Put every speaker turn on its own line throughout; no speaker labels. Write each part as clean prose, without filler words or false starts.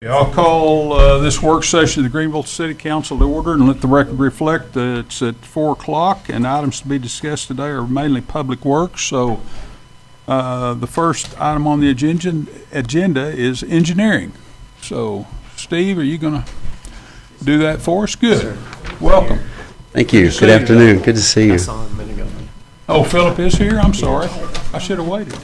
I'll call this work session of the Greenville City Council to order and let the record reflect that it's at 4 o'clock and items to be discussed today are mainly public works. So the first item on the agenda is engineering. So Steve, are you going to do that for us? Good. Sure. Welcome.
Thank you. Good afternoon. Good to see you.
I saw him a minute ago.
Oh, Philip is here? I'm sorry. I should have waited.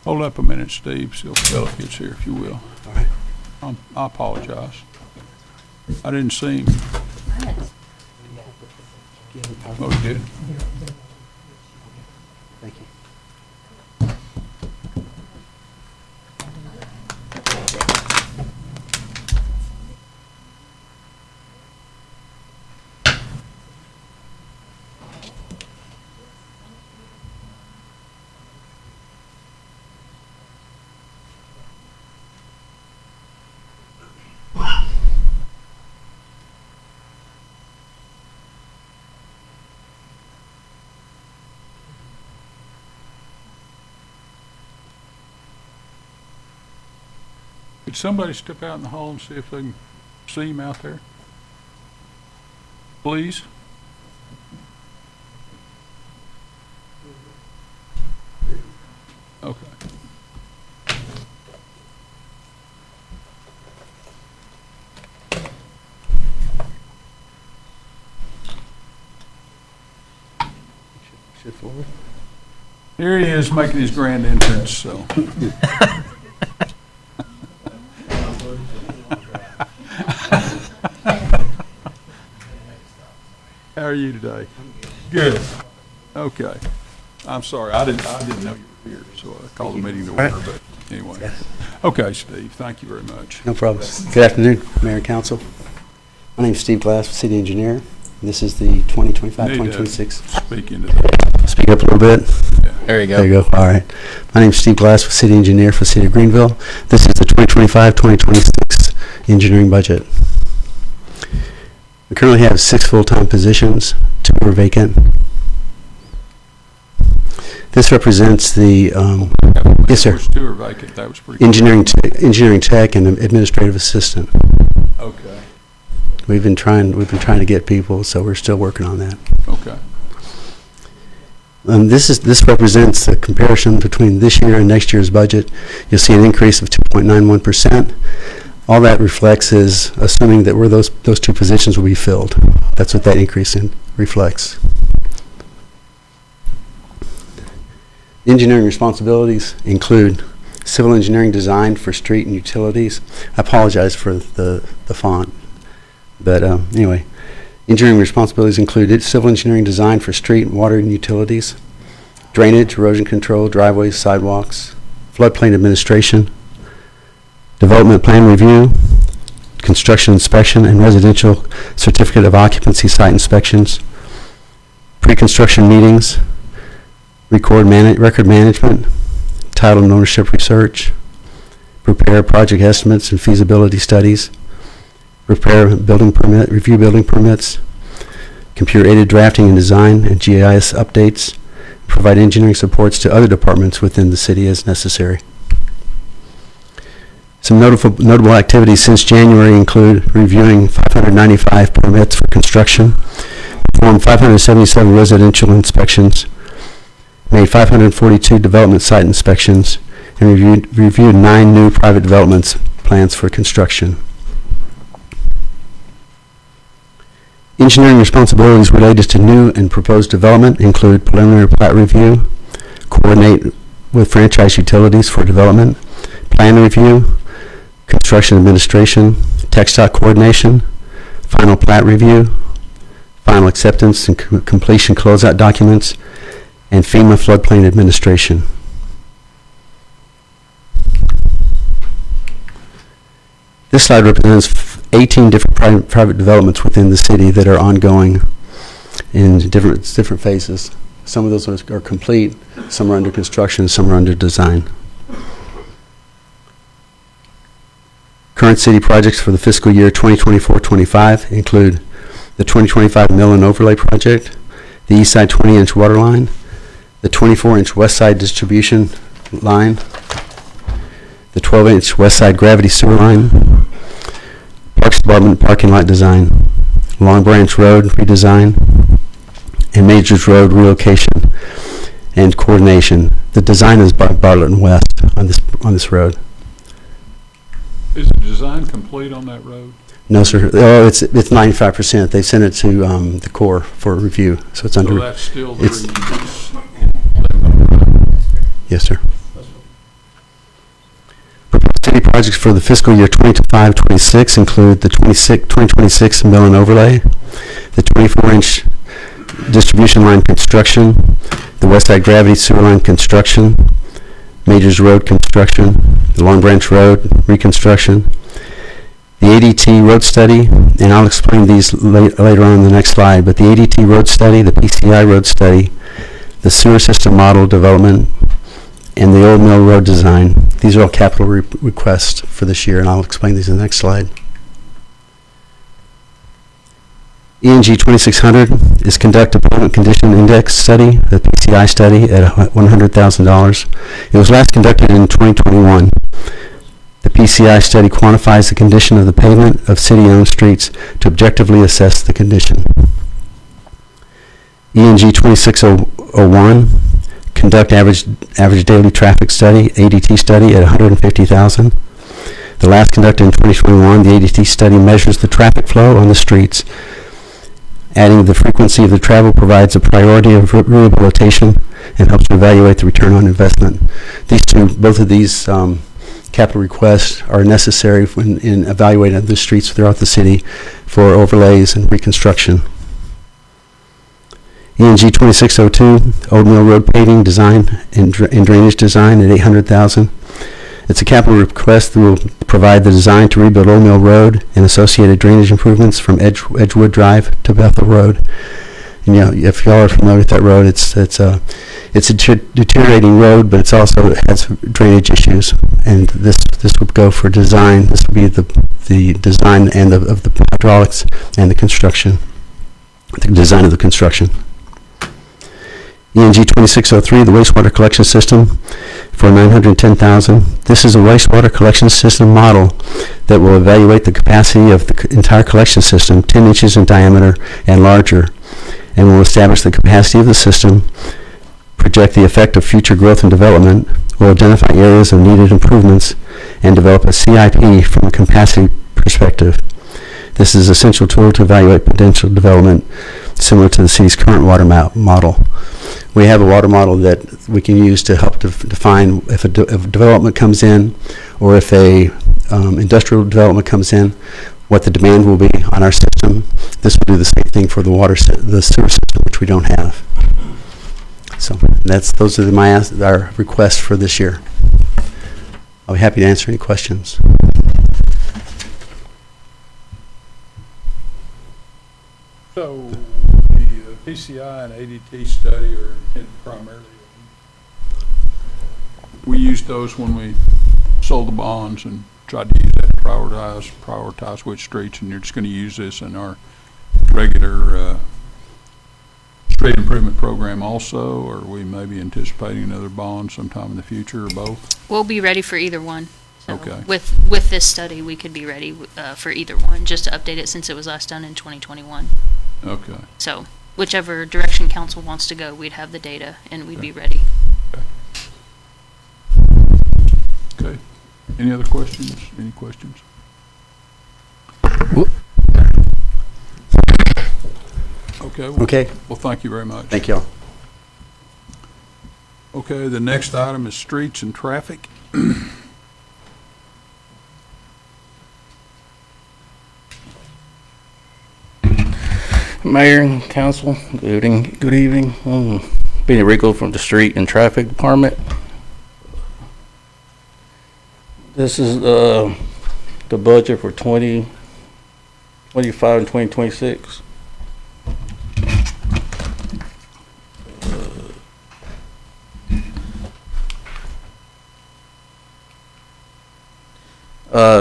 Hold up a minute, Steve, so Philip gets here, if you will.
All right.
I apologize. I didn't see him. Oh, he did?
Thank you.
Could somebody step out in the hall and see if they can see him out there? Please? Okay.
Shift forward.
Here he is making his grand entrance, so. How are you today? Good. Okay. I'm sorry. I didn't know you were here, so I called the meeting to order, but anyway. Okay, Steve, thank you very much.
No problem. Good afternoon, Mayor and Council. My name is Steve Glass, City Engineer. This is the 2025-2026.
Speak into that.
Speak up a little bit.
Yeah.
There you go.
There you go. All right. My name is Steve Glass, City Engineer for the City of Greenville. This is the 2025-2026 engineering budget. We currently have 6 full-time positions, 2 are vacant. This represents the yes, sir.
Two are vacant. That was pretty.
Engineering tech and administrative assistant.
Okay.
We've been trying to get people, so we're still working on that.
Okay.
This represents the comparison between this year and next year's budget. You'll see an increase of 2.91%. All that reflects is assuming that those 2 positions will be filled. That's what that increase reflects. Engineering responsibilities include civil engineering design for street and utilities. I apologize for the font, but anyway, engineering responsibilities include civil engineering design for street and water and utilities, drainage, erosion control, driveways, sidewalks, floodplain administration, development plan review, construction inspection and residential certificate of occupancy site inspections, pre-construction meetings, record management, title and ownership research, prepare project estimates and feasibility studies, prepare review building permits, computer-aided drafting and design and GIS updates, provide engineering supports to other departments within the city as necessary. Some notable activities since January include reviewing 595 permits for construction, performed 577 residential inspections, made 542 development site inspections, and reviewed 9 new private development plans for construction. Engineering responsibilities related to new and proposed development include preliminary plat review, coordinate with franchise utilities for development, plan review, construction administration, TxDOT coordination, final plat review, final acceptance and completion closeout documents, and FEMA floodplain administration. This slide represents 18 different private developments within the city that are ongoing in different phases. Some of those are complete, some are under construction, some are under design. Current city projects for the fiscal year 2024-25 include the 2025 Mill and Overlay Project, the East Side 20-inch water line, the 24-inch West Side distribution line, the 12-inch west side gravity sewer line, Parks Department parking lot design, Long Branch Road redesign, and Majors Road relocation and coordination. The design is by Bartlett and West on this road.
Is the design complete on that road?
No, sir. Oh, it's 95%. They sent it to the Corps for review, so it's under.
So that's still the
it's-
reuse.
Yes, sir. Proposed city projects for the fiscal year 25-26 include the 2026 mill and overlay, the 24-inch distribution line construction, the west side gravity sewer line construction, Majors Road construction, the Long Branch Road reconstruction, the ADT road study, and I'll explain these later on in the next slide, but the ADT road study, the PCI road study, the sewer system model development, and the Old Mill Road design. These are all capital requests for this year, and I'll explain these in the next slide. ENG 2600 is conduct a payment condition index study, the PCI study, at $100,000. It was last conducted in 2021. The PCI study quantifies the condition of the pavement of city-owned streets to objectively assess the condition. ENG 2601 conduct average daily traffic study, ADT study, at $150,000. The last conducted in 2021, the ADT study measures the traffic flow on the streets. Adding the frequency of the travel provides a priority of rehabilitation and helps to evaluate the return on investment. Both of these capital requests are necessary in evaluating the streets throughout the city for overlays and reconstruction. ENG 2602, Old Mill Road paving design and drainage design at $800,000. It's a capital request that will provide the design to rebuild Old Mill Road and associated drainage improvements from Edgewood Drive to Bethel Road. And if y'all are familiar with that road, it's a deteriorating road, but it also has drainage issues. And this would go for design. This would be the design and of the hydraulics and the construction, the design of the construction. ENG 2603, the wastewater collection system for $910,000. This is a wastewater collection system model that will evaluate the capacity of the entire collection system, 10 inches in diameter and larger, and will establish the capacity of the system, project the effect of future growth and development, will identify areas of needed improvements, and develop a CIP from a capacity perspective. This is an essential tool to evaluate potential development similar to the city's current water model. We have a water model that we can use to help define if a development comes in or if a industrial development comes in, what the demand will be on our system. This will do the same thing for the sewer system, which we don't have. So those are our requests for this year. I'll be happy to answer any questions.
So the PCI and ADT study are primarily, we used those when we sold the bonds and tried to use that to prioritize which streets, and you're just going to use this in our regular street improvement program also, or we may be anticipating another bond sometime in the future, or both?
We'll be ready for either one. So
Okay.
With this study, we could be ready for either one, just to update it since it was last done in 2021.
Okay.
So whichever direction council wants to go, we'd have the data and we'd be ready.
Okay. Any other questions? Any questions? Okay.
Okay.
Well, thank you very much.
Thank y'all.
Okay, the next item is streets and traffic.
Mayor and council, good evening. Benny Rico from the Street and Traffic Department. This is the budget for 2025 and 2026.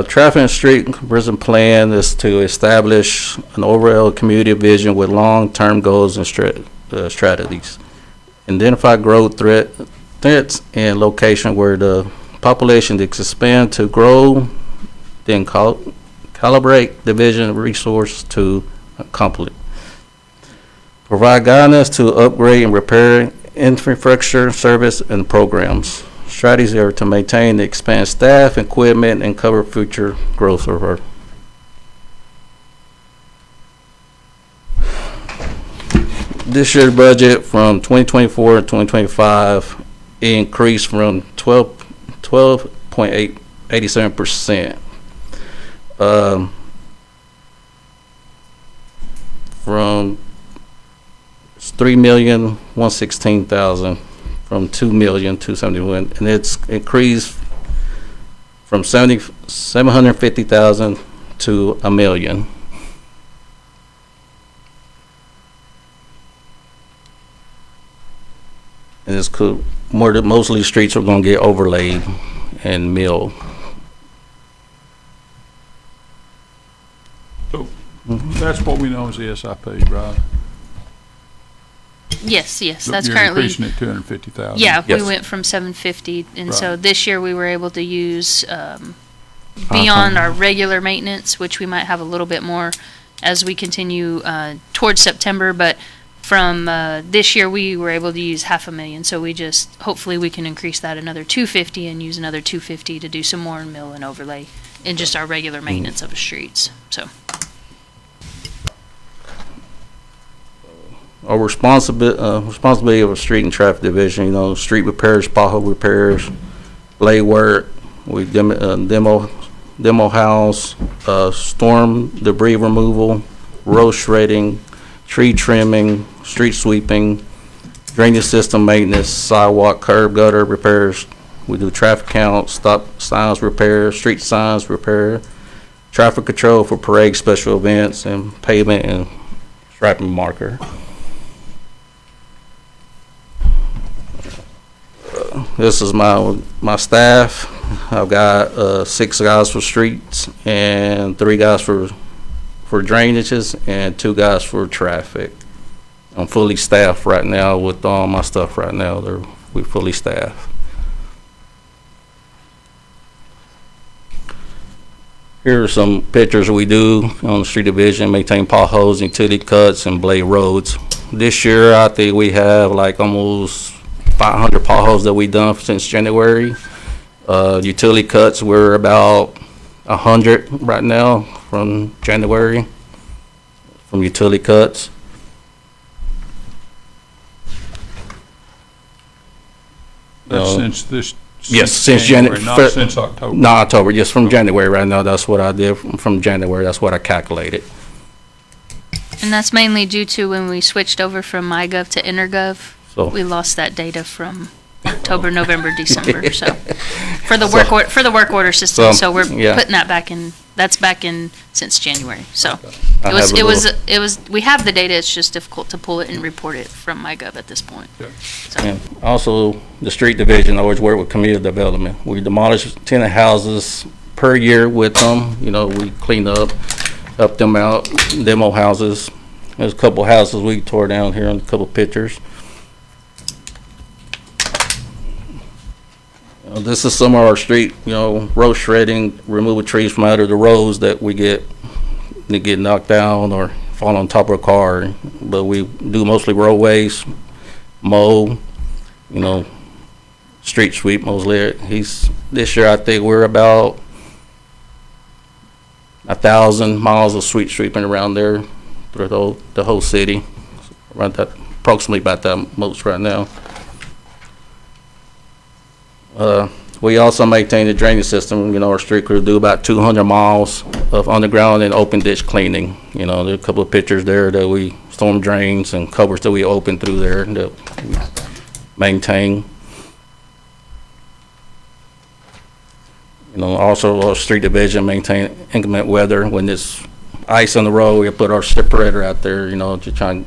Traffic and Street Conversion Plan is to establish an overall community vision with long-term goals and strategies. Identify growth extent and location where the population is expand to grow, then calibrate division resource to accomplish. Provide guidance to upgrade and repair infrastructure, service, and programs. Strategies are to maintain and expand staff, equipment, and cover future growth of our. This year's budget from 2024 to 2025 increased from 12.87%. From 3,116,000 from 2,271,000, and it's increased from 750,000 to $1 million. And it's cool. Mostly streets are going to get overlaid and milled.
So that's what we know as the SIP, right?
Yes,
So
that's
you're
currently.
increasing it 250,000.
Yeah, we
Yes.
went from 750, and so
Right.
this year we were able to use, beyond our regular maintenance, which we might have a little bit more as we continue, towards September, but from, this year we were able to use $500,000, so hopefully we can increase that another 250 and use another 250 to do some more mill and overlay in just our regular maintenance of the streets, so.
Our responsibility of a street and traffic division, street repairs, pothole repairs, blade work, we demo house, storm debris removal, road shredding, tree trimming, street sweeping, drainage system maintenance, sidewalk, curb, gutter repairs. We do traffic count, stop signs repair, street signs repair, traffic control for parades, special events, and pavement and striping marker. This is my staff. I've got 6 guys for streets and 3 guys for drainages and 2 guys for traffic. I'm fully staffed right now with all my stuff right now. We're fully staffed. Here are some pictures we do on the street division: maintain potholes, utility cuts, and blade roads. This year, I think we have like almost 500 potholes that we've done since January. Utility cuts, we're about 100 right now from January, from utility cuts.
That's since this.
Yes, since January.
Not since October.
No, October, just from January right now. That's what I did from January. That's what I calculated.
And that's mainly due to when we switched over from MyGov to InterGov.
So
We lost that data from October, November, December, so, for the work order system, so we're
yeah.
putting that back in, that's back in since January, so.
I
It
have a
was,
little-
we have the data, it's just difficult to pull it and report it from MyGov at this point.
Yeah.
So,
And also, the street division always work with community development. We demolish tenant houses per year with them. We clean up, help them out, demo houses. There's a couple houses we tore down here on a couple pictures. This is some of our street, road shredding, removing trees from out of the roads that we get knocked down or fall on top of a car. But we do mostly roadways, mow, street sweep mostly. This year I think we're about 1,000 miles of street sweeping around there through the whole city. Around that, approximately about that most right now. We also maintain the drainage system. Our street crew do about 200 miles of underground and open ditch cleaning. There are a couple of pictures there that we storm drains and covers that we open through there that we maintain. Also our street division maintain inclement weather. When there's ice on the road, we put our separator out there, to try and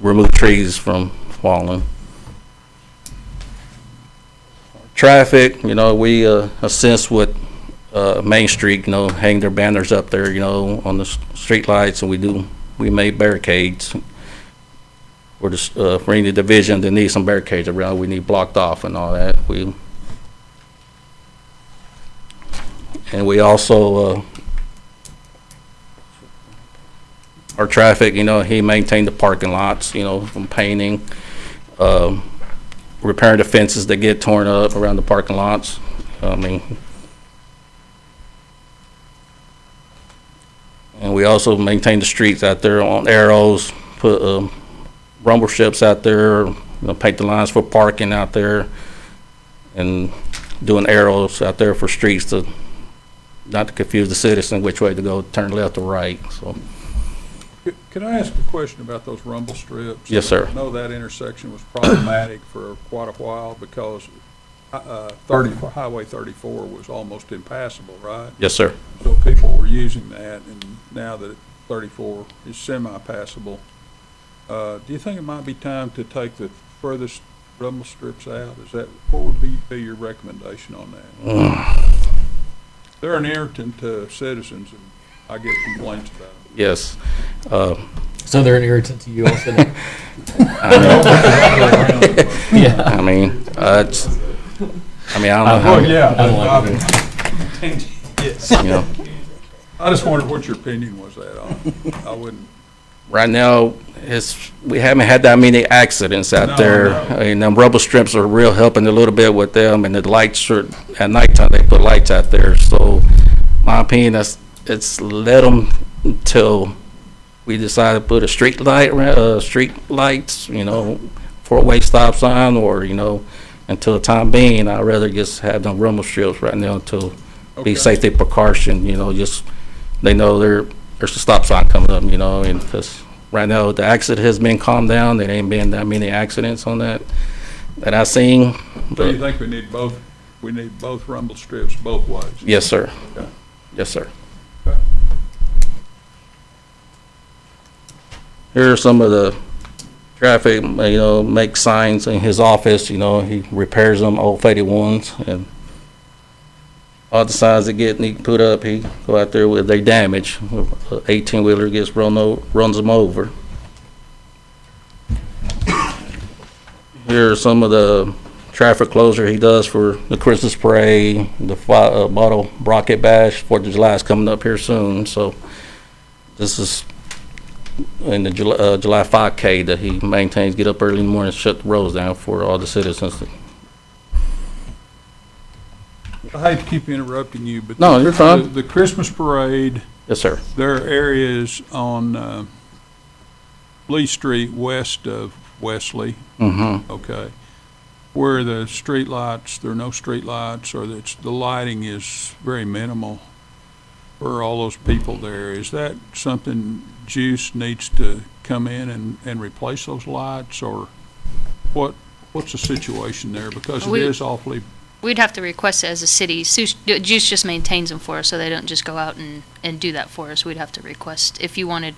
remove trees from falling. Traffic, we assist with Main Street, hang their banners up there, on the street lights, and we make barricades. or the, for any division that needs some barricades around, we need blocked off and all that. And we also, our traffic, you know, he maintained the parking lots, you know, from painting, repairing the fences that get torn up around the parking lots. I mean, and we also maintain the streets out there on arrows, put rumble strips out there, you know, paint the lines for parking out there, and doing arrows out there for streets to not to confuse the citizen which way to go, turn left or right. So.
Can I ask a question about those rumble strips?
Yes, sir.
I know that intersection was problematic for quite a while because Highway 34 was almost impassable, right?
Yes, sir.
So people were using that, and now that 34 is semi-passable, do you think it might be time to take the furthest rumble strips out? What would be your recommendation on that? They're an irritant to citizens, and I get complaints about it.
Yes.
So they're an irritant to you also now?
Yeah. I mean, I don't know how.
Well, yeah.
I don't like it.
Yes.
You know,
I just wondered what your opinion was that on it. I wouldn't.
right now, we haven't had that many accidents out
No,
there.
no.
I mean, them rubber strips are real helping a little bit with them, and the lights are, at nighttime, they put lights out there. So, my opinion, it's let them until we decide to put a street lights, you know, four-way stop sign, or, you know, until the time being, I'd rather just have them rumble strips right now until
Okay.
be safety precaution, you know, just, they know there's a stop sign coming up, you know, and because right now the accident has been calmed down. There ain't been that many accidents on that I've seen.
So you
But
think we need both rumble strips both ways?
yes, sir.
Okay.
Yes, sir.
Okay.
Here are some of the traffic, you know, make signs in his office, you know, he repairs them, old faded ones, and all the signs that get need put up, he go out there with they damage. 18-wheeler gets runs them over. Here are some of the traffic closure he does for the Christmas parade, the bottle rocket bash. 4th of July is coming up here soon, so this is in the July 5K that he maintains. Get up early in the morning, shut the roads down for all the citizens.
I hate to keep interrupting you, but
No, you're fine.
The Christmas parade,
Yes, sir.
there are areas on Lee Street west of Wesley,
Mm-hmm.
okay, where the street lights, there are no street lights, or the lighting is very minimal for all those people there. Is that something Juice needs to come in and replace those lights, or what's the situation there? Because it is awfully.
We'd have to request it as a city. Juice just maintains them for us, so they don't just go out and do that for us. We'd have to request if you want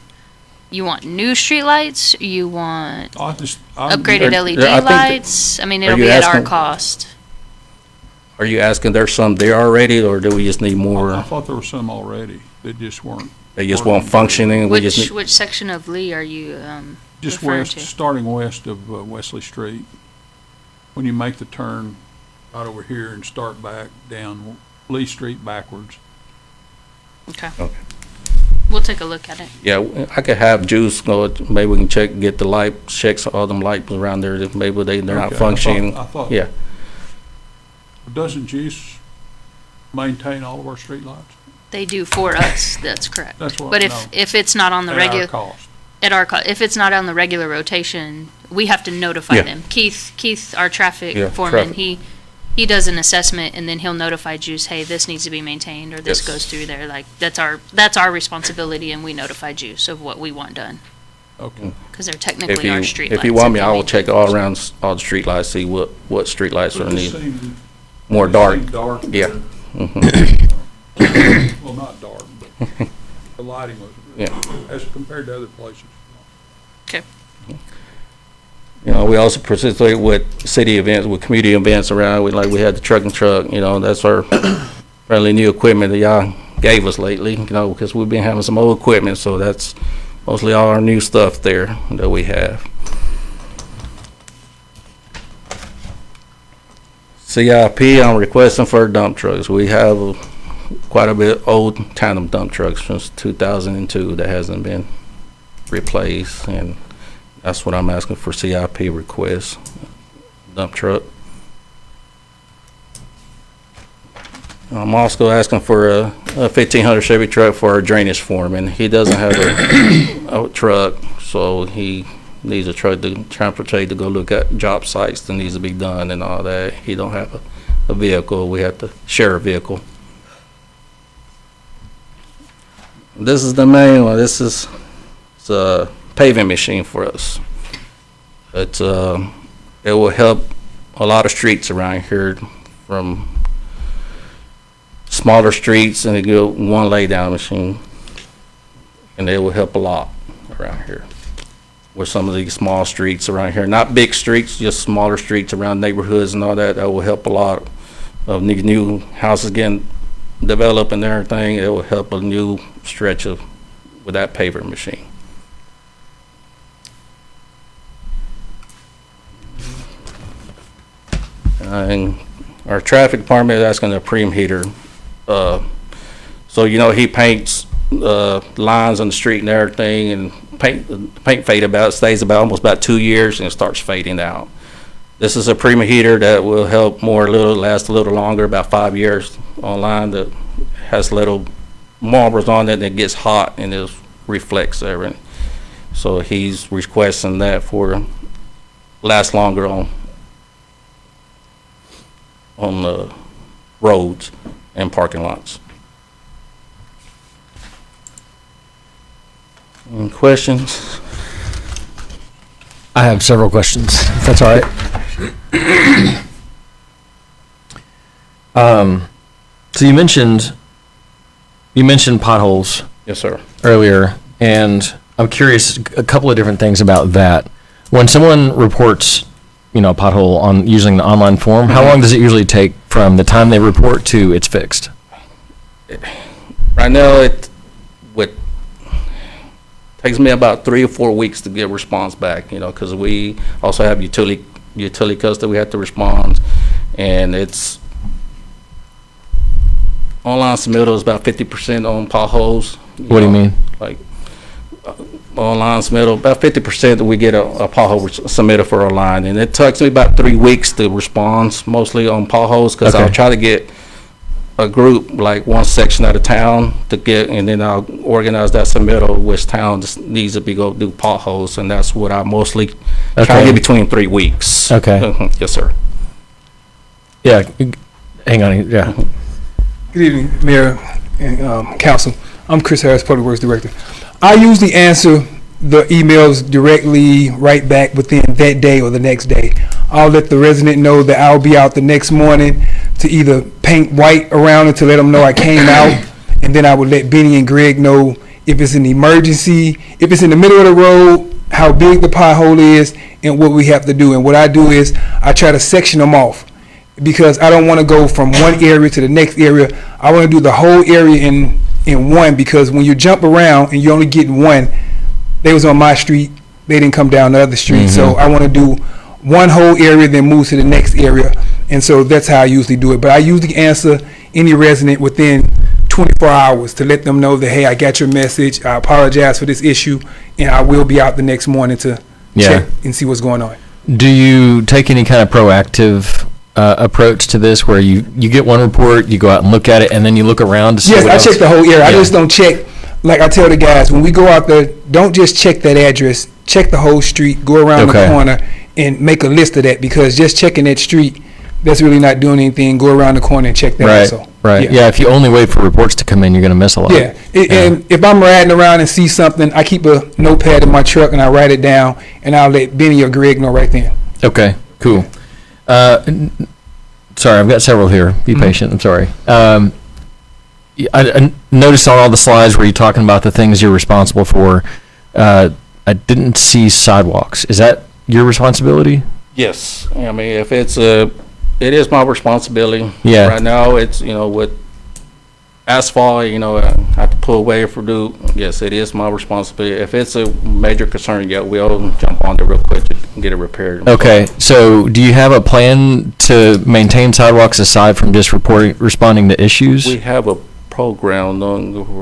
new streetlights, you want upgraded LED
I think that-
lights. I mean, it'll
you
be at our
asking-
cost.
Are you asking there's some there already, or do we just need
I
more?
thought there were some already that just weren't.
They just weren't functioning? We just need-
Which section of Lee are you
Just
referring
west,
to?
starting west of Wesley Street. When you make the turn right over here and start back down Lee Street backwards.
Okay.
Okay.
We'll take a look at it.
Yeah, I could have Juice go, maybe we can get the light, checks all them lights around there, that maybe they're not
Okay,
functioning.
I thought.
Yeah,
Doesn't Juice maintain all of our streetlights?
They do for us, that's correct.
That's what
But
I
if,
know.
if it's not on the
At
regular,
our cost.
if it's not on the regular rotation, we have to notify
Yeah.
them. Keith, our traffic
Yeah,
foreman,
traffic.
he does an assessment, and then he'll notify Juice, hey, this needs to be maintained, or this
Yes.
goes through there. Like, that's our responsibility, and we notify Juice of what we want done,
Okay.
because they're
if
technically our
you,
streetlights.
if you want me, I will
maintain
check all
those.
around, all the streetlights, see what streetlights are
It just
needed.
seemed-
More
it
dark.
seemed dark.
Yeah.
there.
Mhm.
Well, not dark, but the lighting was,
Yeah.
as compared to other places.
Okay.
You know, we also participate with city events, with community events around. We had the truck and truck, you know, that's our fairly new equipment that y'all gave us lately, you know, because we've been having some old equipment, so that's mostly all our new stuff there that we have. CIP, I'm requesting for dump trucks. We have quite a bit old tandem dump trucks since 2002 that hasn't been replaced, and that's what I'm asking for CIP request, dump truck. I'm also asking for a 1500 Chevy truck for our drainage foreman. He doesn't have a truck, so he needs a truck to transportate to go look at job sites that needs to be done and all that. He don't have a vehicle. We have to share a vehicle. This is the main one. It's a paving machine for us. It will help a lot of streets around here, from smaller streets, and it go one lay down machine, and it will help a lot around here with some of these small streets around here. Not big streets, just smaller streets around neighborhoods and all that. That will help a lot of new houses getting developed and everything. It will help a new stretch of with that paver machine. And our traffic department is asking a preem heater. So, he paints lines on the street and everything, and paint fade stays almost about 2 years, and it starts fading out. This is a preem heater that will help last a little longer, about 5 years online, that has little marbles on it, and it gets hot and it reflects everything. So he's requesting that for last longer on the roads and parking lots. Any questions?
I have several questions, if that's all right. So you mentioned potholes
Yes, sir.
earlier, and I'm curious a couple of different things about that. When someone reports, a pothole on using the online form, how long does it usually take from the time they report to it's fixed?
Right now, it takes me about 3 or 4 weeks to get a response back, because we also have utility cuts that we have to respond, and it's online submittal is about 50% on potholes.
What do you mean?
Like online submittal, about 50% that we get a pothole submitted for our line, and it takes me about 3 weeks to respond, mostly on potholes, because
Okay.
I'll try to get a group, like one section out of town to get, and then I'll organize that submittal, which town just needs to go do potholes, and that's what I mostly try to
Okay.
get between 3 weeks.
Okay.
Yes, sir.
Yeah, hang on, yeah.
Good evening, Mayor and Council. I'm Chris Harris, Public Works Director. I usually answer the emails directly right back within that day or the next day. I'll let the resident know that I'll be out the next morning to either paint white around it to let them know I came out, and then I would let Benny and Greg know if it's an emergency, if it's in the middle of the road, how big the pothole is, and what we have to do. And what I do is I try to section them off, because I don't want to go from one area to the next area. I want to do the whole area in one, because when you jump around and you're only getting one, they was on my street, they didn't come down the other street. So I want to do one whole area, then move to the next area. And so that's how I usually do it. But I usually answer any resident within 24 hours to let them know that, hey, I got your message, I apologize for this issue, and I will be out the next morning to check and see what's going on.
Do you take any kind of proactive approach to this, where you get one report, you go out and look at it, and then you look around to see
Yes,
what
I
else?
check the whole area.
Yeah.
I just don't check, like I tell the guys, when we go out there, don't just check that address, check the whole street, go around
Okay.
the corner, and make a list of that, because just checking that street, that's really not doing anything. Go around the corner and check that
Right,
also.
right. Yeah, if you only wait for reports to come in, you're going to miss a lot.
Yeah, and if I'm riding around and see something, I keep a notepad in my truck and I write it down, and I'll let Benny or Greg know right then.
Okay, cool. Sorry, I've got several here. Be patient. I'm sorry. I noticed on all the slides where you're talking about the things you're responsible for. I didn't see sidewalks. Is that your responsibility?
Yes, I mean, if it is my responsibility.
Yeah.
Right now, it's, with asphalt, you know, I have to pull away for do. Yes, it is my responsibility. If it's a major concern, yeah, we'll jump on it real quick to get it repaired.
Okay, so do you have a plan to maintain sidewalks aside from just responding to issues?
We have a program.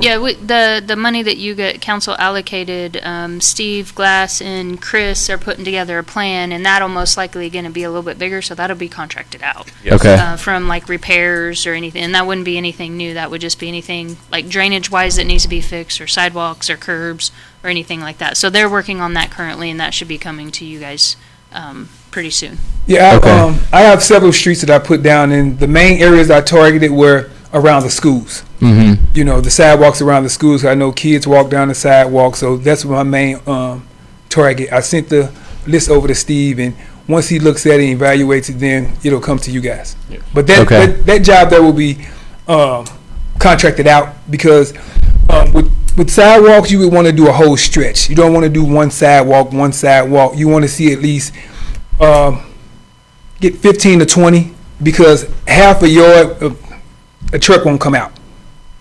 Yeah, the money that you get, council allocated, Steve, Glass, and Chris are putting together a plan, and that'll most likely going to be a little bit bigger, so that'll be contracted out.
Yes.
Okay.
From like repairs or anything, and that wouldn't be anything new, that would just be anything like drainage-wise that needs to be fixed, or sidewalks, or curbs, or anything like that. So they're working on that currently, and that should be coming to you guys pretty soon.
Yeah,
Okay.
I have several streets that I put down, and the main areas I targeted were around the schools.
Mm-hmm.
You know, the sidewalks around the schools. I know kids walk down the sidewalk, so that's my main target. I sent the list over to Steve, and once he looks at it and evaluates it, then it'll come to you guys.
Yeah.
But that job there will be contracted out, because with sidewalks, you would want to do a whole stretch. You don't want to do one sidewalk. You want to see at least get 15 to 20, because half a yard a truck won't come out.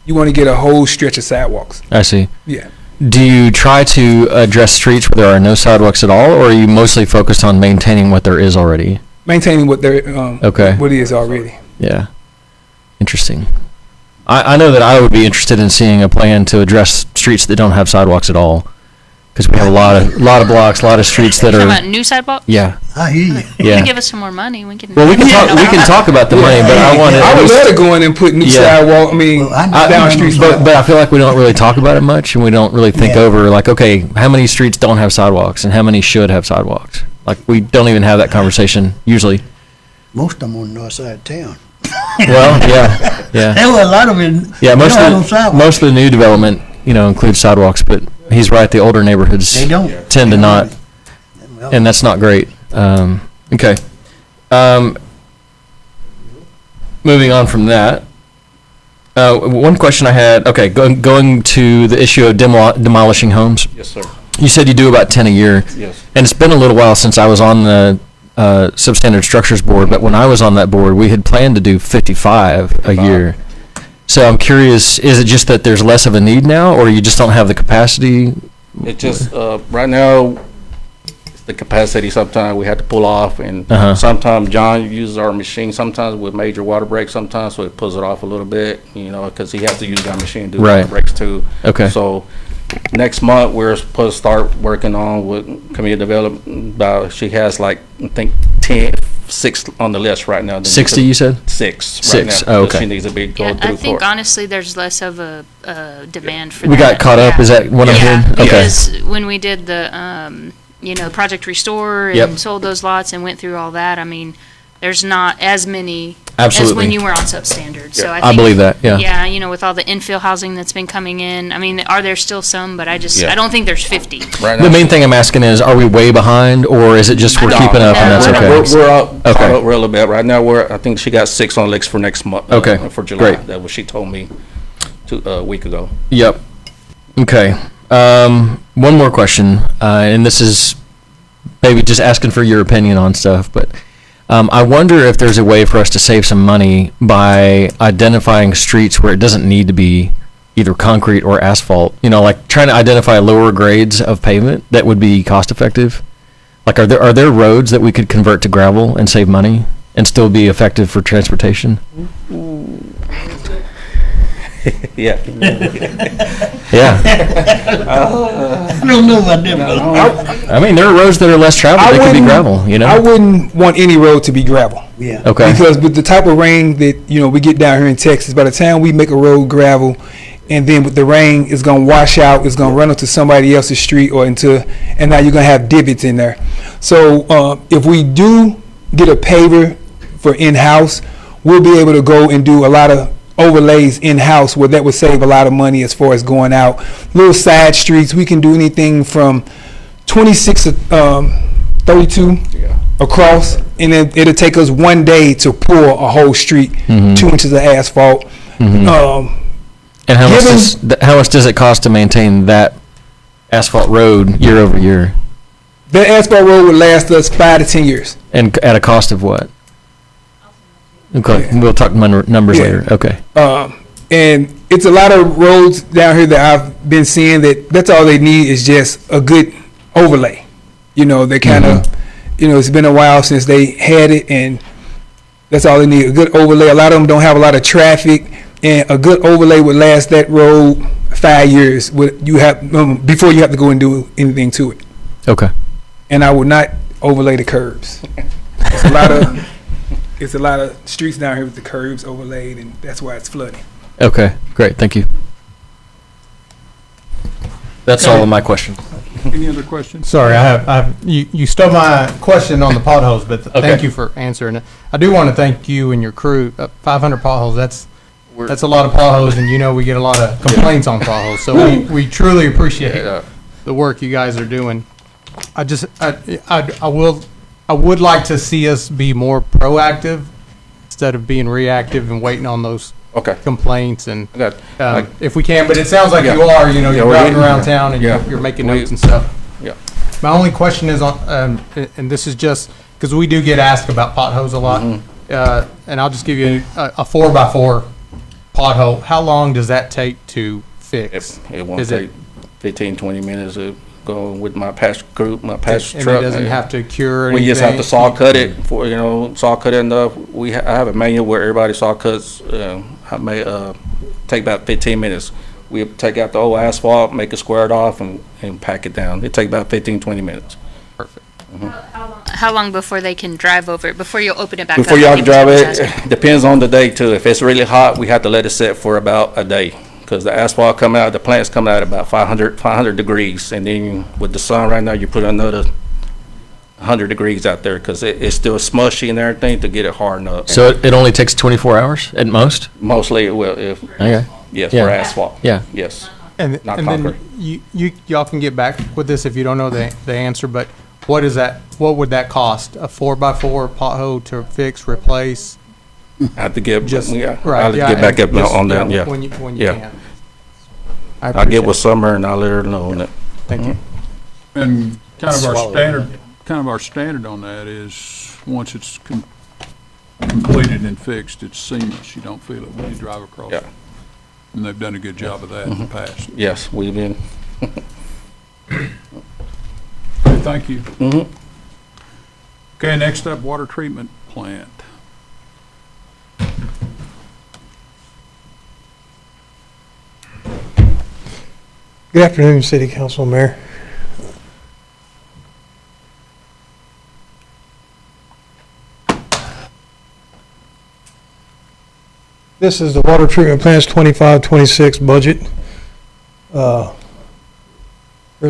You want to get a whole stretch of sidewalks.
I see.
Yeah.
Do you try to address streets where there are no sidewalks at all, or are you mostly focused on maintaining what there is already?
Maintaining what there
Okay.
what is already.
Yeah. Interesting. I know that I would be interested in seeing a plan to address streets that don't have sidewalks at all, because we have a lot of blocks, a lot of streets that
Talking
are.
about new sidewalk?
Yeah.
I hear you.
You
Yeah.
give us some more money, we can.
Well, we can talk about the money, but I want to.
I would love to go in and put new
Yeah.
sidewalk. I mean,
Well, I-
down
I-
streets.
But I feel like we don't really talk about it much, and we don't really think
Yeah.
over, like, okay, how many streets don't have sidewalks, and how many should have sidewalks? Like, we don't even have that conversation usually.
Most of them on the north side of town.
Well, yeah.
There were a lot of them.
Yeah,
they
most
don't have no
of
sidewalks.
most of the new development, includes sidewalks, but he's right, the older neighborhoods
They don't.
tend to not,
Well,
and that's not great. Okay. Moving on from that, one question I had, okay, going to the issue of demolishing homes.
Yes, sir.
You said you do about 10 a year,
Yes.
and it's been a little while since I was on the Substandard Structures Board, but when I was on that board, we had planned to do 55 a year. So I'm curious, is it just that there's less of a need now, or you just don't have the capacity?
It just, right now, the capacity, sometimes we have to pull off, and
Uh-huh.
sometimes John uses our machine, sometimes with major water breaks sometimes, so it pulls it off a little bit, because he has to use our machine to do
Right.
water breaks too.
Okay.
So next month, we're supposed to start working on with community development. She has like, I think 6 on the list right now.
60, you said?
6 right
Six.
now.
Oh,
that
okay.
She needs to be
Yeah,
going
I
through
think
for.
honestly, there's less of a demand for that.
We got caught up,
Yeah.
is that what I'm
Yeah,
hearing? Okay.
because when we did the, Project Restore
Yep.
and sold those lots and went through all that, I mean, there's not as many
Absolutely.
as when you were on substandard. So I
I
think,
believe that, yeah.
Yeah, with all the infill housing that's been coming in, I mean, are there still some? But
Yeah.
I don't think there's 50.
Right
The
now.
main thing I'm asking is, are we way behind, or is it just we're
No,
keeping up and
no,
that's
we're
okay?
not.
We're up,
Okay.
caught up real a bit. Right now, I think she got 6 on the list for next month.
Okay,
For July.
great.
That's what she told me a week ago.
Yep. Okay. One more question, and this is maybe just asking for your opinion on stuff, but I wonder if there's a way for us to save some money by identifying streets where it doesn't need to be either concrete or asphalt. Like trying to identify lower grades of pavement that would be cost effective. Like, are there roads that we could convert to gravel and save money and still be effective for transportation?
Yeah.
Yeah.
I don't know about them. but-
I mean, there are roads that are less traveled that could be gravel,
I wouldn't want any road to be gravel.
Yeah.
Okay.
Because with the type of rain that, we get down here in Texas, by the time we make a road gravel, and then with the rain, it's gonna wash out, it's gonna run onto somebody else's street and now you're gonna have divots in there. So, if we do get a paver for in-house, we'll be able to go and do a lot of overlays in-house where that would save a lot of money as far as going out. Little side streets, we can do anything from 26 to 32
Yeah.
across, and then it'll take us 1 day to pour a whole street, 2 inches of asphalt.
And how much does it cost to maintain that asphalt road year over year?
That asphalt road would last us 5 to 10 years.
And at a cost of what? Okay, we'll talk numbers
Yeah.
later. Okay.
And it's a lot of roads down here that I've been seeing that's all they need is just a good overlay. You know, they kind of, you know, it's been a while since they had it, and that's all they need, a good overlay. A lot of them don't have a lot of traffic, and a good overlay would last that road 5 years before you have to go and do anything to it.
Okay.
And I would not overlay the curbs. It's a lot of streets down here with the curbs overlaid, and that's why it's flooding.
Okay, great, thank you. That's all of my questions.
Any other questions?
Sorry, you stole my question on the potholes, but thank you for answering it. I do want to thank you and your crew. 500 potholes, that's a lot of potholes, and you know we get a lot of complaints on potholes. So we truly appreciate the work you guys are doing. I would like to see us be more proactive instead of being reactive and waiting on those complaints, and if we can, but it sounds like you are, you know, you're driving around town and you're making notes and stuff.
Yeah.
My only question is on, and this is just because we do get asked about potholes a lot, and I'll just give you a 4x4 pothole. How long does that take to fix?
It won't take 15, 20 minutes to go with my patch group, my patch
and
truck.
It doesn't have to cure anything?
We just have to saw cut it saw cut it enough. I have a manual where everybody saw cuts. I may take about 15 minutes. We take out the old asphalt, make it squared off, and pack it down. It take about 15, 20 minutes.
Perfect.
How long before they can drive over it, before you open it back up?
Before y'all can drive it, depends on the day too. If it's really hot, we have to let it sit for about a day, because the asphalt coming out, the plant's coming out at about 500 degrees, and then with the sun right now, you put another 100 degrees out there, because it's still smushy and everything to get it hardened up.
So it only takes 24 hours at most?
Mostly it will,
Okay.
yes,
Yeah.
for asphalt.
Yeah.
Yes.
And
Not
then
concrete.
y'all can get back with this if you don't know the answer, but what would that cost? A 4x4 pothole to fix, replace?
I have to get,
Right.
I'll get back up on that, yeah.
When you
Yeah.
can.
I'll get with Summer and I'll let her know on it.
Thank you.
And kind of
Swallow
our standard on that is, once it's completed and fixed, it's seamless. You don't feel it when you drive across
Yeah.
it. And they've done a good job of that in the past.
Yes, we've been,
Okay, thank you.
mhm.
Okay, next up, water treatment plant.
Good afternoon, City Council, Mayor. This is the water treatment plant's 25-26 budget. There's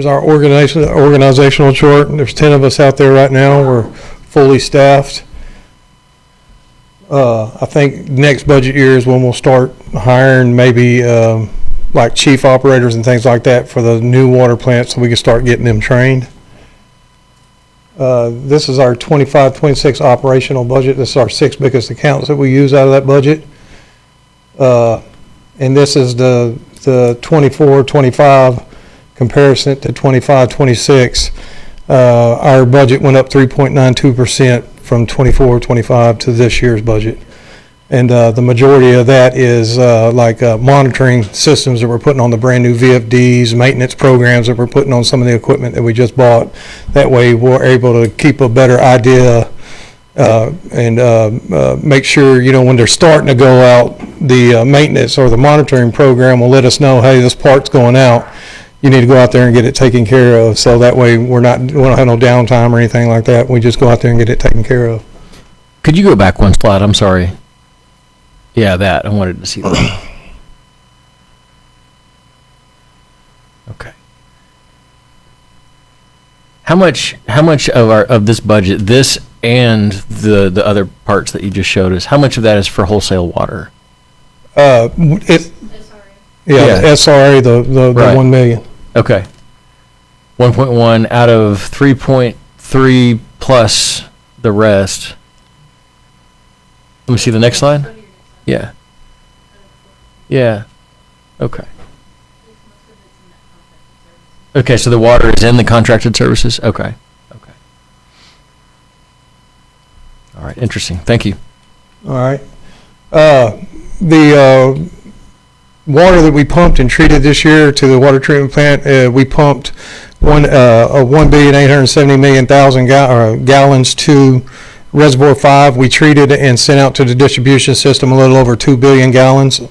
our organizational chart, and there's 10 of us out there right now. We're fully staffed. I think next budget year is when we'll start hiring maybe like chief operators and things like that for the new water plant, so we can start getting them trained. This is our 25-26 operational budget. This is our 6 biggest accounts that we use out of that budget. And this is the 24-25 comparison to 25-26. Our budget went up 3.92% from 24-25 to this year's budget. And the majority of that is monitoring systems that we're putting on the brand new VFDs, maintenance programs that we're putting on some of the equipment that we just bought. That way we're able to keep a better idea and make sure, when they're starting to go out, the maintenance or the monitoring program will let us know, hey, this part's going out. You need to go out there and get it taken care of. So that way we don't have no downtime or anything like that. We just go out there and get it taken care of.
Could you go back one slide? I'm sorry. Yeah, that. I wanted to see that. Okay. How much of this budget, this and the other parts that you just showed us, how much of that is for wholesale water?
Yeah,
Yeah.
SRA, the
Right.
1 million.
Okay. 1.1 out of 3.3 plus the rest. Let me see the next slide. Yeah. Yeah. Okay. Okay, so the water is in the contracted services? Okay. Okay. All right, interesting. Thank you.
All right. water that we pumped and treated this year to the water treatment plant, we pumped 1,870,000,000 gallons to Reservoir 5. We treated and sent out to the distribution system a little over 2 billion gallons.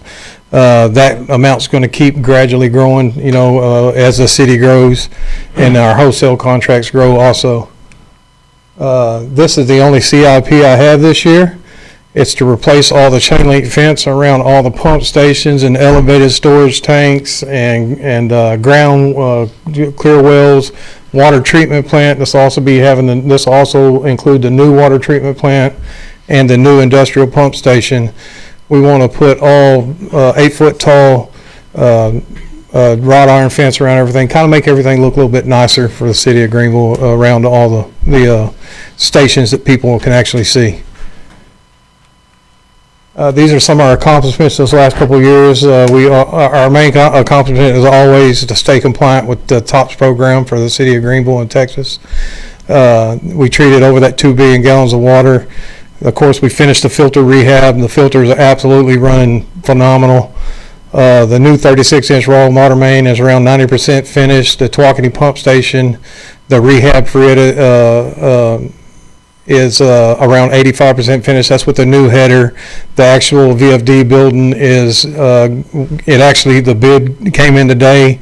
That amount's going to keep gradually growing, as the city grows and our wholesale contracts grow also. This is the only CIP I have this year. It's to replace all the chain link fence around all the pump stations and elevated storage tanks and ground clear wells, water treatment plant. This also include the new water treatment plant and the new industrial pump station. We want to put all 8-foot tall wrought iron fence around everything, kind of make everything look a little bit nicer for the city of Greenville around all the stations that people can actually see. These are some of our accomplishments this last couple of years. Our main accomplishment is always to stay compliant with the TOPS program for the city of Greenville in Texas. We treated over that 2 billion gallons of water. Of course, we finished the filter rehab, and the filters are absolutely running phenomenal. The new 36-inch raw water main is around 90% finished. The Tawakoni pump station, the rehab for it is around 85% finished. That's with the new header. The actual VFD building is, the bid came in today.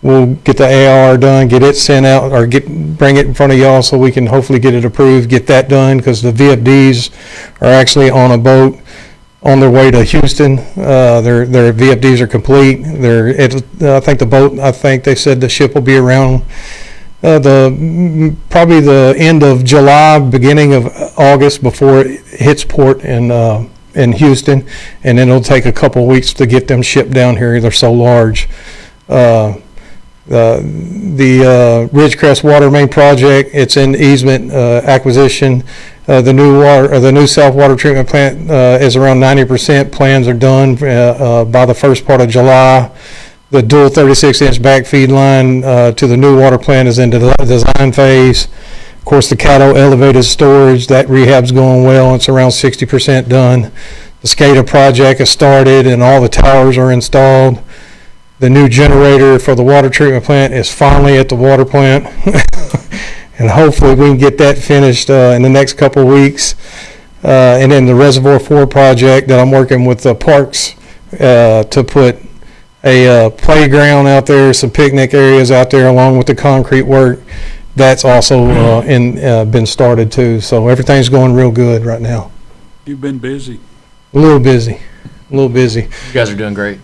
We'll get the AR done, get it sent out, or bring it in front of y'all so we can hopefully get it approved, get that done, because the VFDs are actually on a boat on their way to Houston. Their VFDs are complete. I think they said the ship will be around probably the end of July, beginning of August, before it hits port in Houston, and then it'll take a couple of weeks to get them shipped down here. They're so large. The Ridgecrest water main project, it's in easement acquisition. The new south water treatment plant is around 90%. Plans are done by the first part of July. The dual 36-inch back feed line to the new water plant is in the design phase. Of course, the Caddo elevated storage, that rehab's going well. It's around 60% done. The SCADA project has started and all the towers are installed. The new generator for the water treatment plant is finally at the water plant. And hopefully we can get that finished in the next couple of weeks. And then the Reservoir 4 project that I'm working with the parks to put a playground out there, some picnic areas out there along with the concrete work. That's also been started too. So everything's going real good right now.
You've been busy.
A little busy. You
guys are doing great.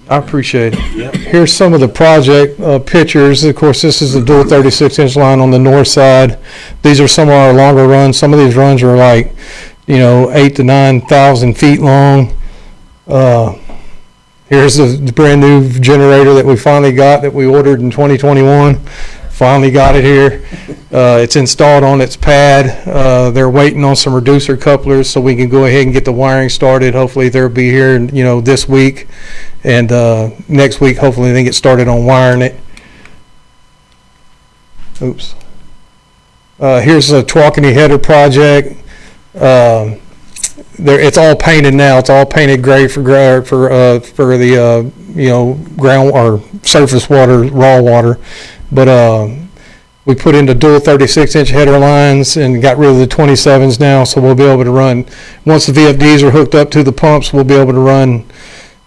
I appreciate it. Yep. Here's some of the project pictures. Of course, this is the dual 36-inch line on the north side. These are some of our longer runs. Some of these runs are like, 8,000 to 9,000 feet long. Here's the brand new generator that we finally got, that we ordered in 2021. Finally got it here. It's installed on its pad. They're waiting on some reducer couplers so we can go ahead and get the wiring started. Hopefully they'll be here, this week, and next week hopefully they get started on wiring it. Oops. Here's a Tawakoni header project. It's all painted now. It's all painted gray for the ground or surface water, raw water. But we put in the dual 36-inch header lines and got rid of the 27s now, so we'll be able to run, once the VFDs are hooked up to the pumps, we'll be able to run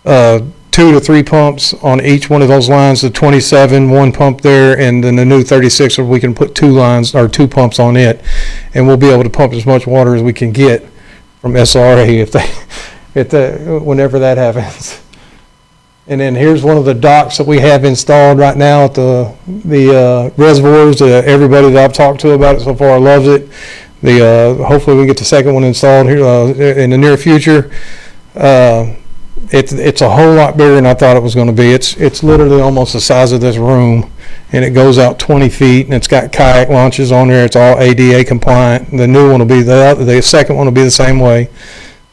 2 to 3 pumps on each one of those lines. The 27, 1 pump there, and then the new 36, we can put 2 lines or 2 pumps on it, and we'll be able to pump as much water as we can get from SRA whenever that happens. And then here's one of the docks that we have installed right now at the reservoirs. Everybody that I've talked to about it so far loves it. Hopefully we get the second one installed here in the near future. It's a whole lot bigger than I thought it was going to be. It's literally almost the size of this room, and it goes out 20 feet, and it's got kayak launches on there. It's all ADA compliant. The new one will be the second one will be the same way.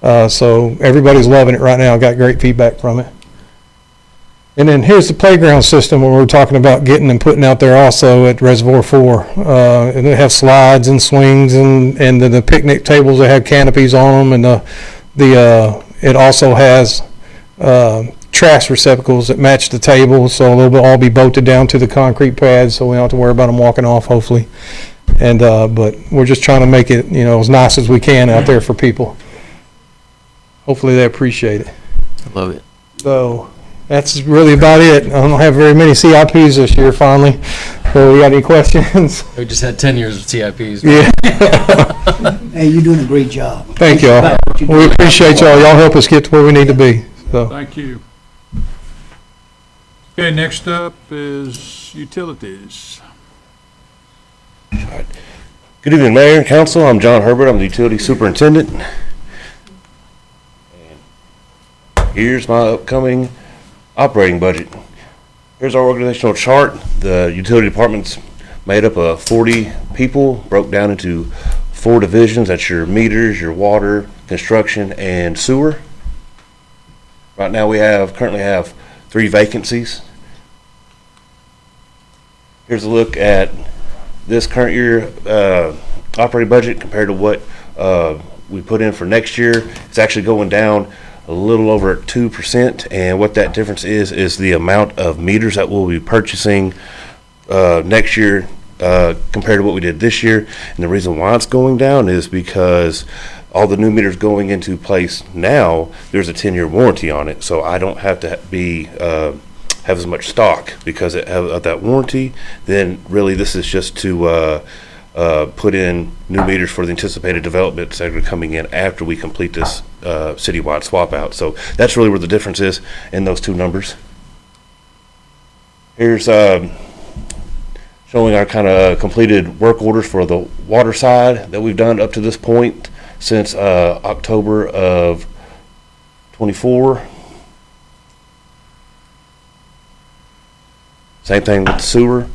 So everybody's loving it right now. Got great feedback from it. And then here's the playground system where we're talking about getting and putting out there also at Reservoir 4. And they have slides and swings and the picnic tables that have canopies on them, and it also has trash receptacles that match the table, so they'll all be bolted down to the concrete pads, so we don't have to worry about them walking off, hopefully. And, but we're just trying to make it, you know, as nice as we can out there for people. Hopefully they appreciate it.
I love it.
So that's really about it. I don't have very many CIPs this year, finally. So we got any questions?
We just had 10 years of CIPs.
Yeah.
Hey, you're doing a great job.
Thank y'all. We appreciate y'all. Y'all help us get to where we need to be. So.
Thank you. Okay, next up is utilities.
Good evening, Mayor and Council. I'm John Herbert. I'm the Utility Superintendent. And here's my upcoming operating budget. Here's our organizational chart. The utility department's made up of 40 people, broke down into 4 divisions. That's your meters, your water, construction, and sewer. Right now we currently have 3 vacancies. Here's a look at this current year operating budget compared to what we put in for next year. It's actually going down a little over 2%, and what that difference is the amount of meters that we'll be purchasing next year compared to what we did this year. And the reason why it's going down is because all the new meters going into place now, there's a 10-year warranty on it, so I don't have to have as much stock because of that warranty. Then really this is just to put in new meters for the anticipated developments that are coming in after we complete this citywide swap out. So that's really where the difference is in those 2 numbers. Here's showing our kind of completed work orders for the water side that we've done up to this point since October of 24. Same thing with sewer.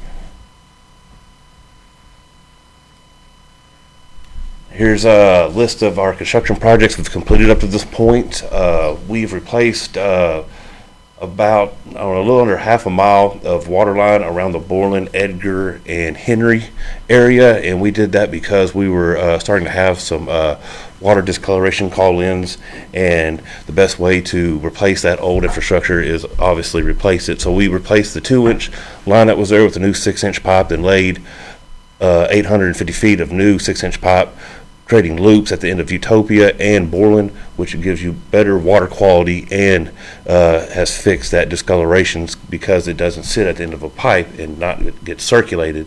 Here's a list of our construction projects we've completed up to this point. We've replaced about a little under half a mile of water line around the Borland, Edgar, and Henry area, and we did that because we were starting to have some water discoloration call-ins, and the best way to replace that old infrastructure is obviously replace it. So we replaced the 2-inch line that was there with a new 6-inch pipe and laid 850 feet of new 6-inch pipe, creating loops at the end of Utopia and Borland, which gives you better water quality and has fixed that discolorations because it doesn't sit at the end of a pipe and not get circulated.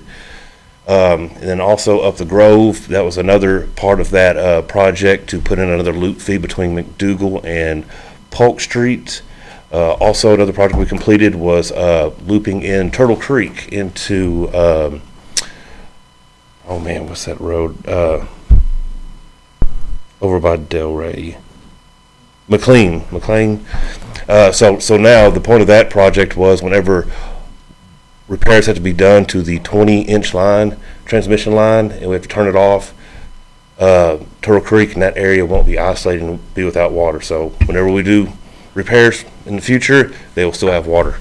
And then also up the Grove, that was another part of that project to put in another loop feed between McDougal and Polk Street. Also another project we completed was looping in Turtle Creek into, oh man, what's that road? Over by Delray. McLean. So now the point of that project was whenever repairs had to be done to the 20-inch line, transmission line, and we have to turn it off, Turtle Creek and that area won't be isolated and be without water. So whenever we do repairs in the future, they will still have water.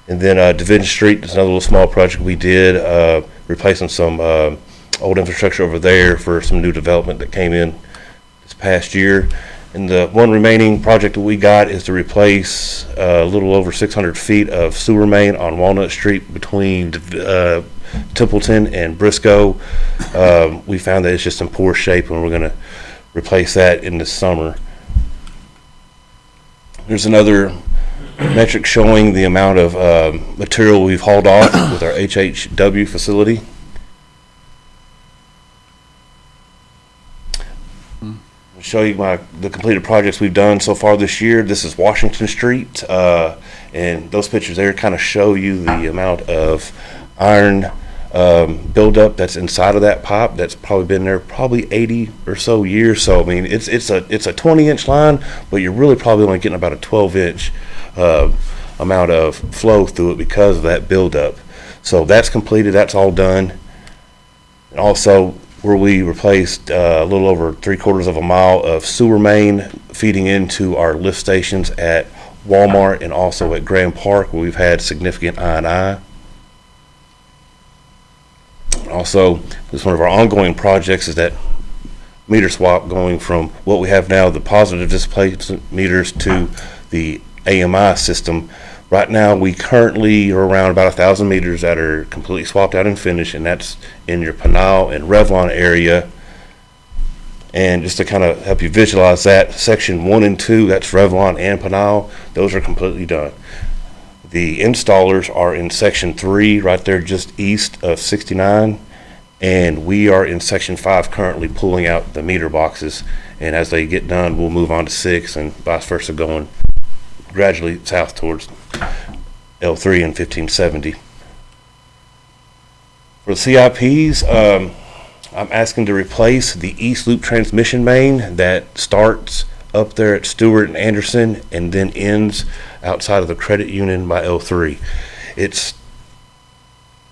And then Division Street is another little small project we did, replacing some old infrastructure over there for some new development that came in this past year. And the one remaining project that we got is to replace a little over 600 feet of sewer main on Walnut Street between Templeton and Briscoe. We found that it's just in poor shape and we're going to replace that in the summer. There's another metric showing the amount of material we've hauled off with our HHW facility. Show you the completed projects we've done so far this year. This is Washington Street, and those pictures there kind of show you the amount of iron buildup that's inside of that pipe. That's probably been there 80 or so years. So I mean, it's a 20-inch line, but you're really probably only getting about a 12-inch amount of flow through it because of that buildup. So that's completed. That's all done. And also, where we replaced a little over 3/4 of a mile of sewer main feeding into our lift stations at Walmart and also at Grand Park, where we've had significant I&I. Also, this is one of our ongoing projects is that meter swap going from what we have now, the positive displacement meters, to the AMI system. Right now, we currently are around about 1,000 meters that are completely swapped out and finished, and that's in your Pothole and Revlon area. And just to kind of help you visualize that, section 1 and 2, that's Revlon and Pothole, those are completely done. The installers are in section 3, right there just east of 69, and we are in section 5 currently pulling out the meter boxes. And as they get done, we'll move on to 6 and vice versa, going gradually south towards L3 and 1570. For the CIPs, I'm asking to replace the East Loop transmission main that starts up there at Stewart and Anderson and then ends outside of the credit union by L3. It's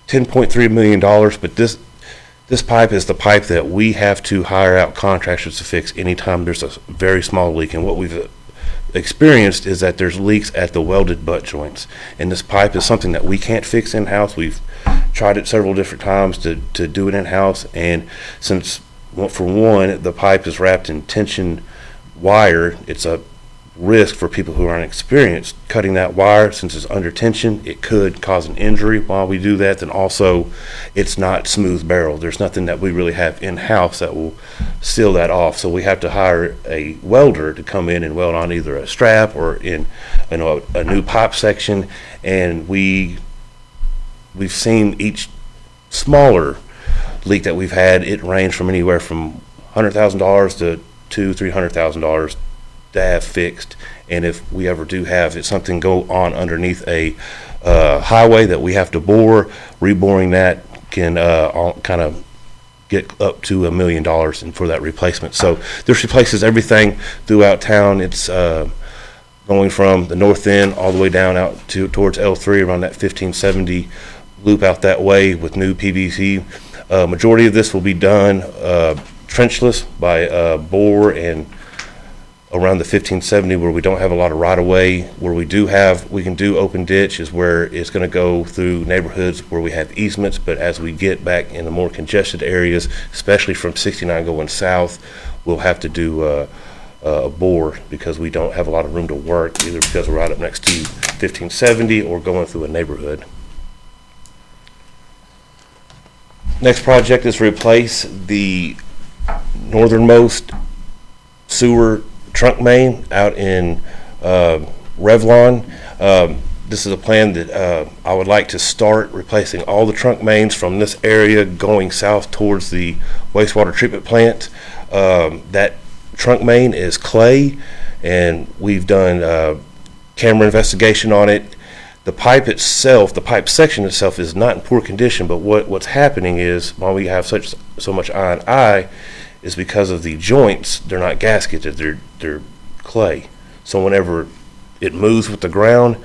$10.3 million, but this pipe is the pipe that we have to hire out contractors to fix anytime there's a very small leak. And what we've experienced is that there's leaks at the welded butt joints. And this pipe is something that we can't fix in-house. We've tried it several different times to do it in-house. And since, for one, the pipe is wrapped in tension wire, it's a risk for people who aren't experienced cutting that wire. Since it's under tension, it could cause an injury while we do that. Then also, it's not smooth barrel. There's nothing that we really have in-house that will seal that off. So we have to hire a welder to come in and weld on either a strap or in a new pipe section. And we've seen each smaller leak that we've had, it ranged from anywhere from $100,000 to $200,000-$300,000 to have fixed. And if we ever do have it, something go on underneath a highway that we have to bore, reboring that can kind of get up to $1 million for that replacement. So this replaces everything throughout town. It's going from the north end all the way down out towards L3 around that 1570 loop out that way with new PVC. Majority of this will be done trenchless by bore and around the 1570 where we don't have a lot of right-of-way. Where we can do open ditch is where it's going to go through neighborhoods where we have easements, but as we get back in the more congested areas, especially from 69 going south, we'll have to do a bore because we don't have a lot of room to work, either because we're right up next to 1570 or going through a neighborhood. Next project is replace the northernmost sewer trunk main out in Revlon. This is a plan that I would like to start replacing all the trunk mains from this area going south towards the wastewater treatment plant. That trunk main is clay, and we've done camera investigation on it. The pipe itself, the pipe section itself, is not in poor condition, but what's happening is, while we have so much I&I, is because of the joints, they're not gasketed, they're clay. So whenever it moves with the ground,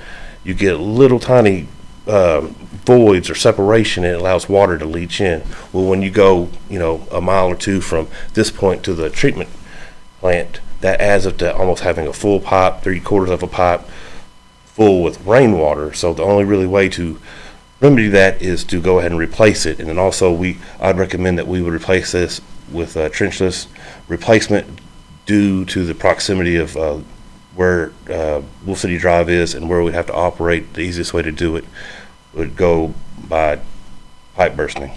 you get little tiny voids or separation, and it allows water to leach in. Well, when you go, a mile or two from this point to the treatment plant, that adds up to almost having a full pipe, 3/4 of a pipe full with rainwater. So the only really way to remedy that is to go ahead and replace it. And then also I'd recommend that we would replace this with a trenchless replacement due to the proximity of where Wolf City Drive is and where we'd have to operate. The easiest way to do it would go by pipe bursting.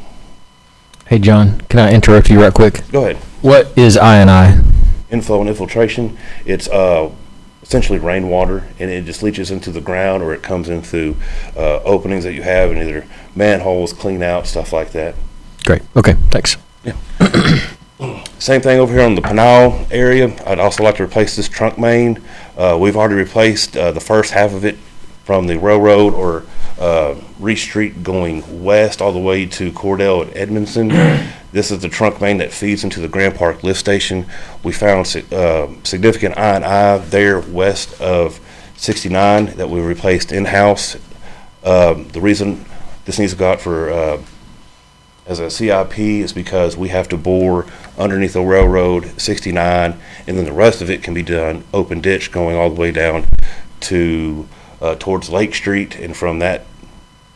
Hey, John, can I interrupt you right quick?
Go ahead.
What is I&I?
Inflow and infiltration. It's essentially rainwater, and it just leaches into the ground, or it comes in through openings that you have in either manholes, clean out, stuff like that.
Great. Okay, thanks.
Yeah. Same thing over here on the Pothole area. I'd also like to replace this trunk main. We've already replaced the first half of it from the railroad or Reese Street going west all the way to Cordell and Edmondson. This is the trunk main that feeds into the Grand Park lift station. We found significant I&I there west of 69 that we replaced in-house. The reason this needs to go out for as a CIP is because we have to bore underneath the railroad 69, and then the rest of it can be done open ditch going all the way down to towards Lake Street, and from that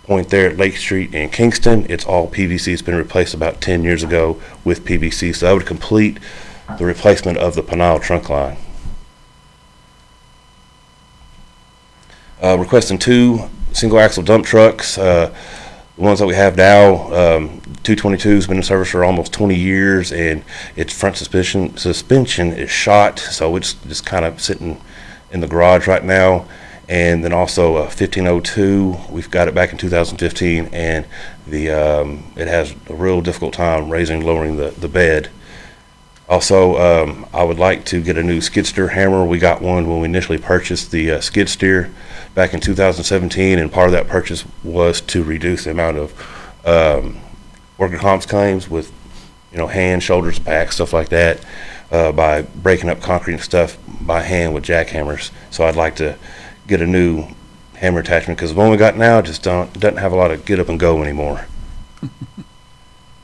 point there at Lake Street and Kingston, it's all PVC. It's been replaced about 10 years ago with PVC, so that would complete the replacement of the Pothole trunk line. Requesting 2 single-axle dump trucks. The ones that we have now, 222's been in service for almost 20 years, and its front suspension is shot, so it's just kind of sitting in the garage right now. And then also a 1502, we've got it back in 2015, and it has a real difficult time raising and lowering the bed. Also, I would like to get a new skid steer hammer. We got one when we initially purchased the skid steer back in 2017, and part of that purchase was to reduce the amount of worker comps claims with, hands, shoulders, back, stuff like that, by breaking up concrete and stuff by hand with jackhammers. So I'd like to get a new hammer attachment, because the one we got now just doesn't have a lot of get up and go anymore.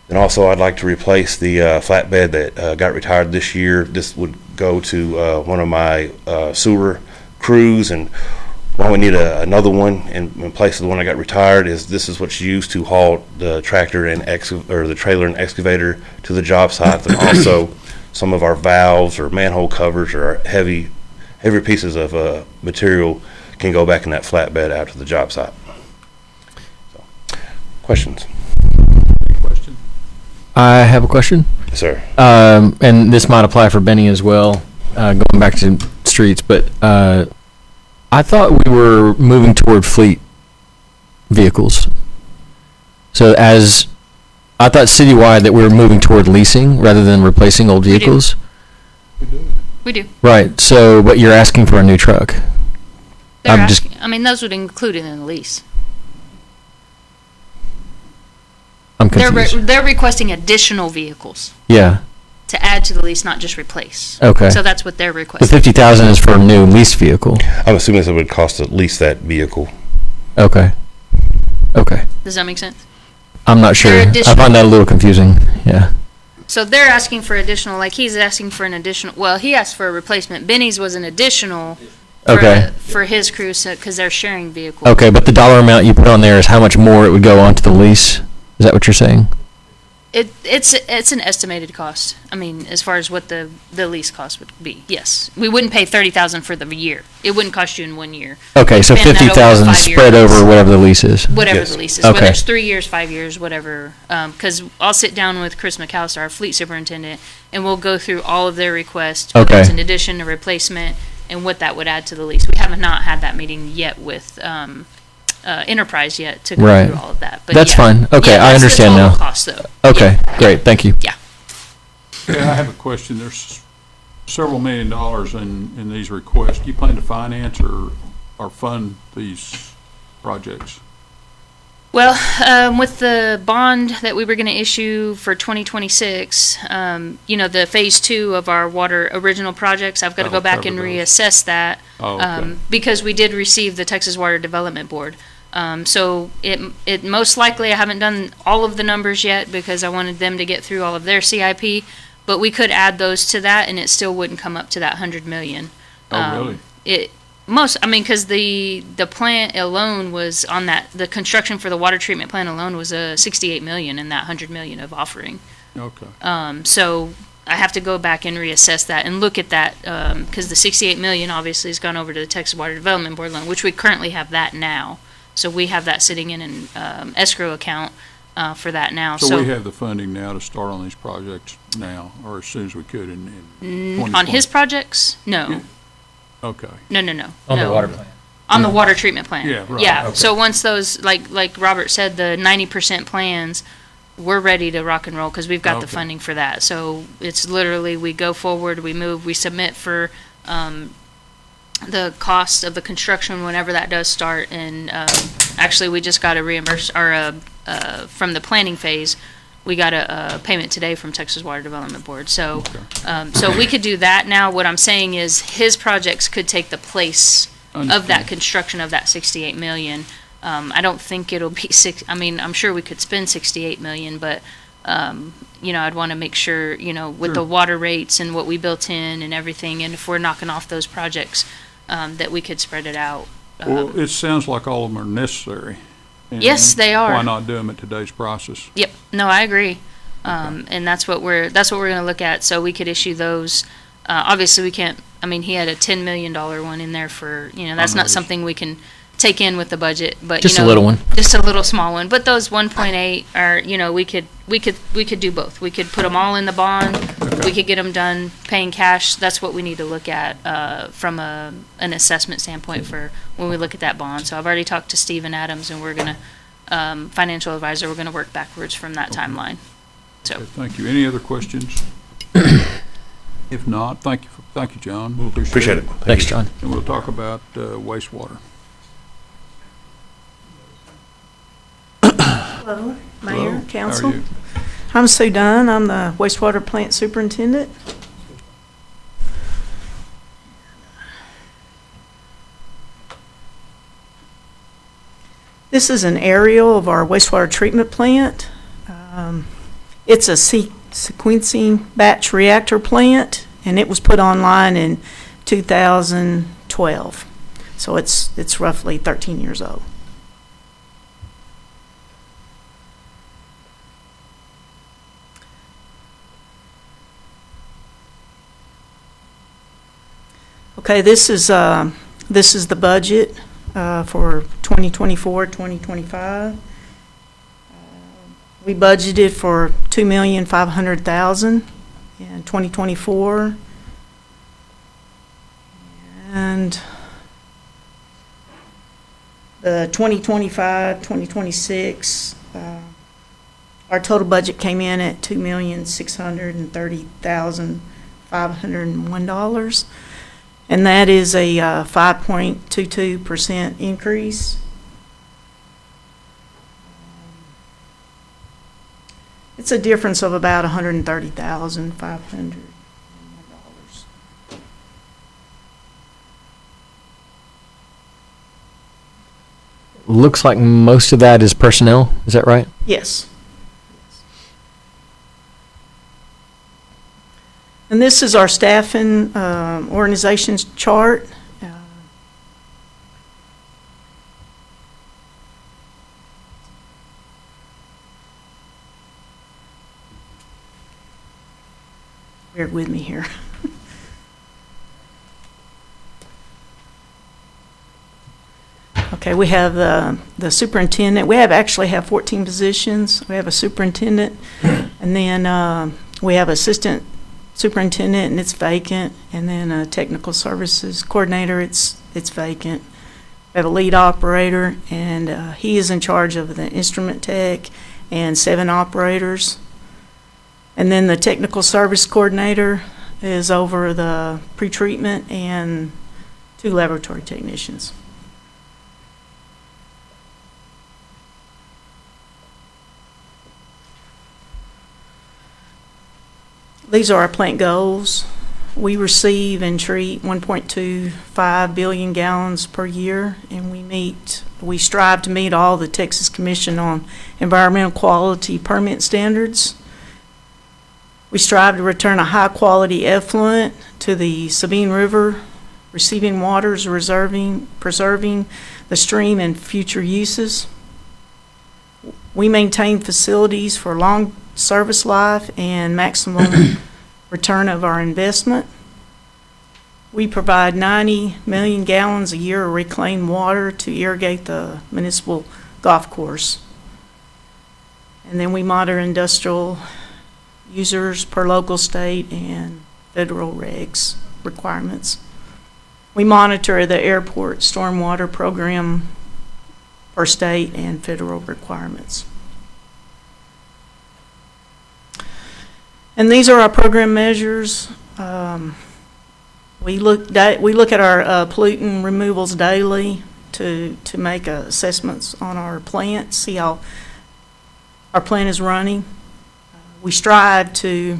And also, I'd like to replace the flatbed that got retired this year. This would go to one of my sewer crews, and why we need another one in place of the one I got retired is this is what's used to haul the tractor and the trailer and excavator to the job site, and also some of our valves or manhole covers or heavy pieces of material can go back in that flatbed out to the job site. So, questions?
Question?
I have a question.
Yes, sir.
And this might apply for Benny as well, going back to streets, but I thought we were moving toward fleet vehicles. So I thought citywide that we were moving toward leasing rather than replacing old vehicles.
We do.
Right. So, but you're asking for a new truck.
Those would include it in the lease.
I'm confused.
They're requesting additional vehicles
Yeah.
to add to the lease, not just replace.
Okay.
So that's what they're
The
requesting.
50,000 is for a new leased vehicle.
I'm assuming it would cost at least that vehicle.
Okay. Okay.
Does that make sense?
I'm not sure.
They're
I
additional.
find that a little confusing. Yeah.
So they're asking for additional, like he's asking for an additional, well, he asked for a replacement. Benny's was an additional
Okay.
for his crew, because they're sharing vehicles.
Okay, but the dollar amount you put on there is how much more it would go onto the lease. Is that what you're saying?
It's an estimated cost. As far as what the lease cost would be. Yes, we wouldn't pay 30,000 for the year. It wouldn't cost you in 1 year.
Okay, so
Spend that over a
50,000
5-year
spread
lease.
over whatever the lease is.
Whatever
Yes.
the lease is,
Okay.
whether it's 3 years, 5 years, whatever. Because I'll sit down with Chris McAllister, our fleet superintendent, and we'll go through all of their requests, whether
Okay.
it's an addition, a replacement, and what that would add to the lease. We have not had that meeting yet with Enterprise yet to go
Right.
through all of that. But
That's
yeah.
fine. Okay,
Yeah,
I
that's
understand
the total
now.
cost, though.
Okay,
Yeah.
great. Thank you.
Yeah.
Okay, I have a question. There's several $1 million in these requests. Do you plan to finance or fund these projects?
Well, with the bond that we were going to issue for 2026, the phase 2 of our water original projects, I've got to go
That'll
back and
cover those.
reassess that.
Oh, okay.
Because we did receive the Texas Water Development Board. So it most likely, I haven't done all of the numbers yet because I wanted them to get through all of their CIP, but we could add those to that and it still wouldn't come up to that 100 million.
Oh, really?
Because the plant alone was on that, the construction for the water treatment plant alone was 68 million in that 100 million of offering.
Okay.
So I have to go back and reassess that and look at that, because the 68 million obviously has gone over to the Texas Water Development Board loan, which we currently have that now. So we have that sitting in an escrow account for that now.
So we have the funding now to start on these projects now, or as soon as we could in 2020?
On his projects? No.
Yeah. Okay.
No.
On the
No.
water plant.
On the water treatment plant.
Yeah, right,
Yeah,
okay.
so once those, like Robert said, the 90% plans, we're ready to rock and roll because we've got the
Okay.
funding for that. So it's literally, we go forward, we move, we submit for the cost of the construction whenever that does start. And actually, we just got a reimburse, or from the planning phase, we got a payment today from Texas Water Development Board. So, so we could do that now. What I'm saying is his projects could take the place of that
Understand.
construction of that 68 million. I don't think it'll be I'm sure we could spend 68 million, but, I'd want to make sure, with the
Sure.
water rates and what we built in and everything, and if we're knocking off those projects, that we could spread it out.
Well, it sounds like all of them are necessary. And
Yes, they are.
Why not do them at today's prices?
Yep, no, I agree. And that's what we're gonna look at, so we could issue those. Obviously, we can't, he had a $10 million one in there for, that's
know
not
this.
something we can take in with the budget, but
Just
you
a
know,
little one.
just a little small one. But those 1.8 are, you know, we could do both. We could put them all in the bond. We could get them done paying cash. That's what we need to look at from an assessment standpoint for when we look at that bond. So I've already talked to Stephen Adams, and we're gonna financial advisor. We're gonna work backwards from that timeline. So
Okay, thank you. Any other questions? If not, thank you, John. We'll
Appreciate it.
Thanks, John.
And we'll talk about wastewater.
Hello, Mayor,
Hello, how
Council.
are you?
I'm Sue Dunn. I'm the wastewater plant superintendent. This is an aerial of our wastewater treatment plant. It's a sequencing batch reactor plant, and it was put online in 2012. So it's roughly 13 years old. Okay, this is the budget for 2024, 2025. We budgeted for $2,500,000 in 2024, and the 2025, 2026, our total budget came in at $2,630,501. And that is a 5.22% increase. It's a difference of about $130,500.
Looks like most of that is personnel. Is that right?
Yes. And this is our staffing organizations chart. Bear with me here. Okay, we have the superintendent. We actually have 14 positions. We have a superintendent, and then we have assistant superintendent, and it's vacant, and then a technical services coordinator, it's vacant. We have a lead operator, and he is in charge of the instrument tech and 7 operators. And then the technical service coordinator is over the pretreatment and 2 laboratory technicians. These are our plant goals. We receive and treat 1.25 billion gallons per year, and we strive to meet all the Texas Commission on Environmental Quality permit standards. We strive to return a high-quality effluent to the Sabine River, receiving waters, preserving the stream and future uses. We maintain facilities for long service life and maximum return of our investment. We provide 90 million gallons a year of reclaimed water to irrigate the municipal golf course. And then we monitor industrial users per local, state, and federal regs requirements. We monitor the airport stormwater program per state and federal requirements. And these are our program measures. We look at our pollutant removals daily to make assessments on our plant, see how our plant is running. We strive to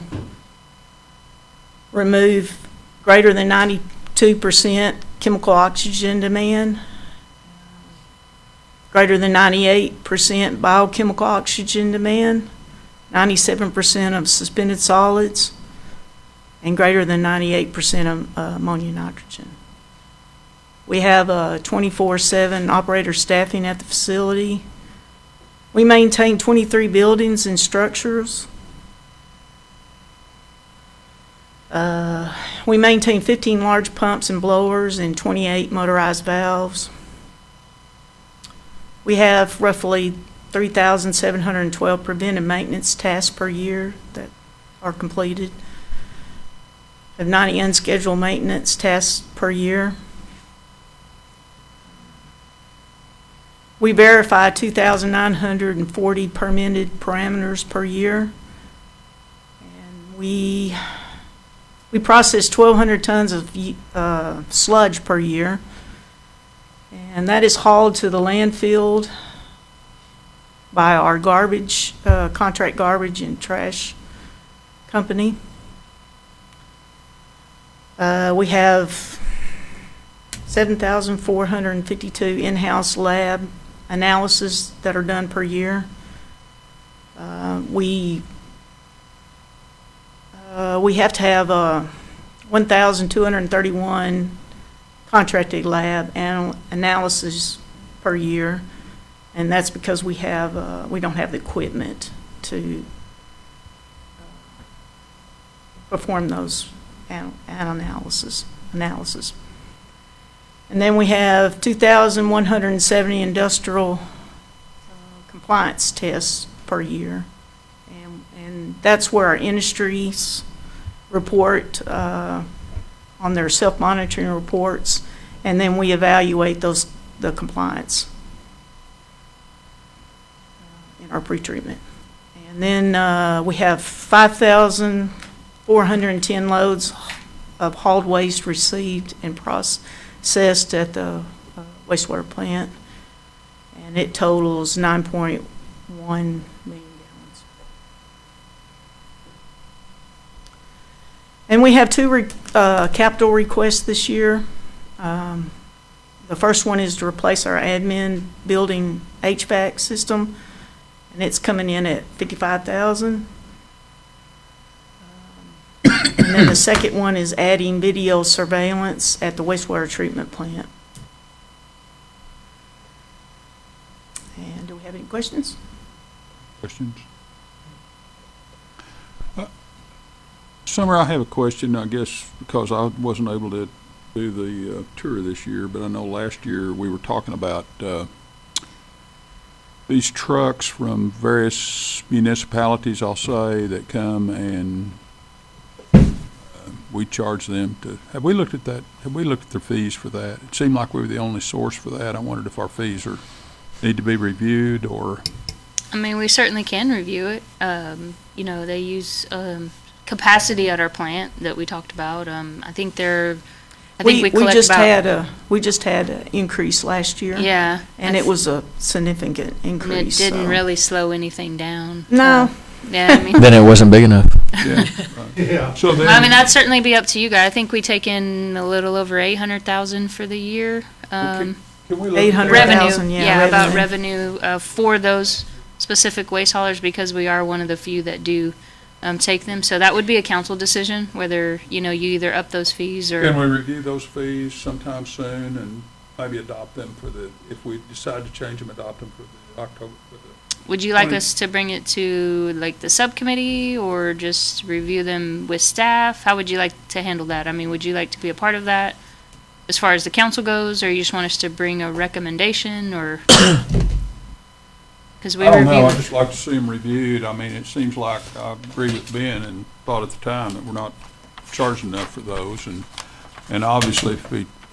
remove greater than 92% chemical oxygen demand, greater than 98% biochemical oxygen demand, 97% of suspended solids, and greater than 98% of ammonia nitrogen. We have 24/7 operator staffing at the facility. We maintain 23 buildings and structures. We maintain 15 large pumps and blowers and 28 motorized valves. We have roughly 3,712 preventive maintenance tasks per year that are completed. We have 90 unscheduled maintenance tasks per year. We verify 2,940 permitted parameters per year. And we process 1,200 tons of sludge per year. And that is hauled to the landfill by our garbage, contract garbage and trash company. We have 7,452 in-house lab analysis that are done per year. We have to have 1,231 contracted lab analysis per year, and that's because we don't have the equipment to perform those analysis. And then we have 2,170 industrial compliance tests per year. And that's where our industries report on their self-monitoring reports, and then we evaluate the compliance in our pretreatment. And then we have 5,410 loads of hauled waste received and processed at the wastewater plant, and it totals 9.1 million gallons. And we have two capital requests this year. The first one is to replace our admin building HVAC system, and it's coming in at $55,000. And then the second one is adding video surveillance at the wastewater treatment plant. And do we have any questions?
Questions? Summer, I have a question, I guess, because I wasn't able to do the tour this year, but I know last year we were talking about these trucks from various municipalities, I'll say, that come and we charge them to, have we looked at that? Have we looked at the fees for that? It seemed like we were the only source for that. I wondered if our fees need to be reviewed, or?
I mean, we certainly can review it. You know, they use capacity at our plant that we talked about. I think we collect
we just had an increase last year.
Yeah.
And it was a significant increase.
It didn't really slow anything down.
No.
Yeah, I mean.
Then it wasn't big enough.
Yeah.
Yeah.
So then,
I mean, that'd certainly be up to you guys. I think we take in a little over 800,000 for the year.
can we look at
800,000,
Revenue, about revenue for those specific waste haulers, because we are one of the few that do take them. So that would be a council decision, whether, you know, you either up those fees or.
Can we review those fees sometime soon and maybe adopt them if we decide to change them, adopt them for the October?
Would you like us to bring it to like the subcommittee or just review them with staff? How would you like to handle that? I mean, would you like to be a part of that as far as the council goes, or you just want us to bring a recommendation, or? Because we
I don't know, I'd
review.
just like to see them reviewed. I mean, it seems like I agree with Ben and thought at the time that we're not charging enough for those, and obviously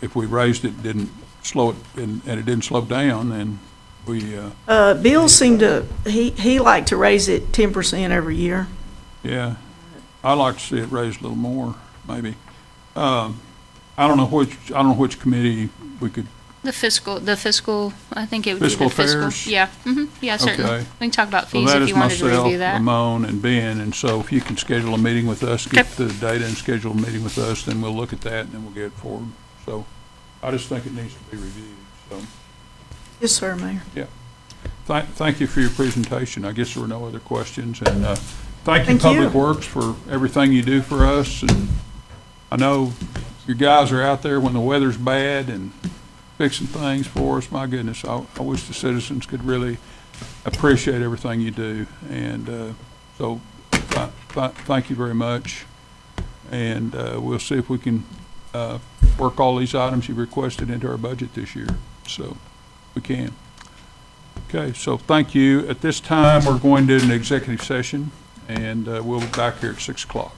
if we raised it, didn't slow it, and it didn't slow down, then we,
Bill seemed to, he liked to raise it 10% every year.
yeah, I'd like to see it raised a little more, maybe. I don't know which committee we could.
The fiscal, I think it would be
Fiscal
the fiscal.
affairs?
Yeah, yeah, certainly.
Okay.
We can talk about
So
fees
that
if
is
you wanted to review
myself,
that.
Ramon, and Ben, and so if you can schedule a meeting with us, get
Okay.
the data and schedule a meeting with us, then we'll look at that and then we'll get it forward. So I just think it needs to be reviewed, so.
Yes, sir, Mayor.
Thank you for your presentation. I guess there were no other questions, and thank you,
Thank
Public
you.
Works, for everything you do for us. And I know your guys are out there when the weather's bad and fixing things for us. My goodness, I wish the citizens could really appreciate everything you do. And so thank you very much. And we'll see if we can work all these items you requested into our budget this year. So we can. Okay, so thank you. At this time, we're going to an executive session, and we'll be back here at 6 o'clock.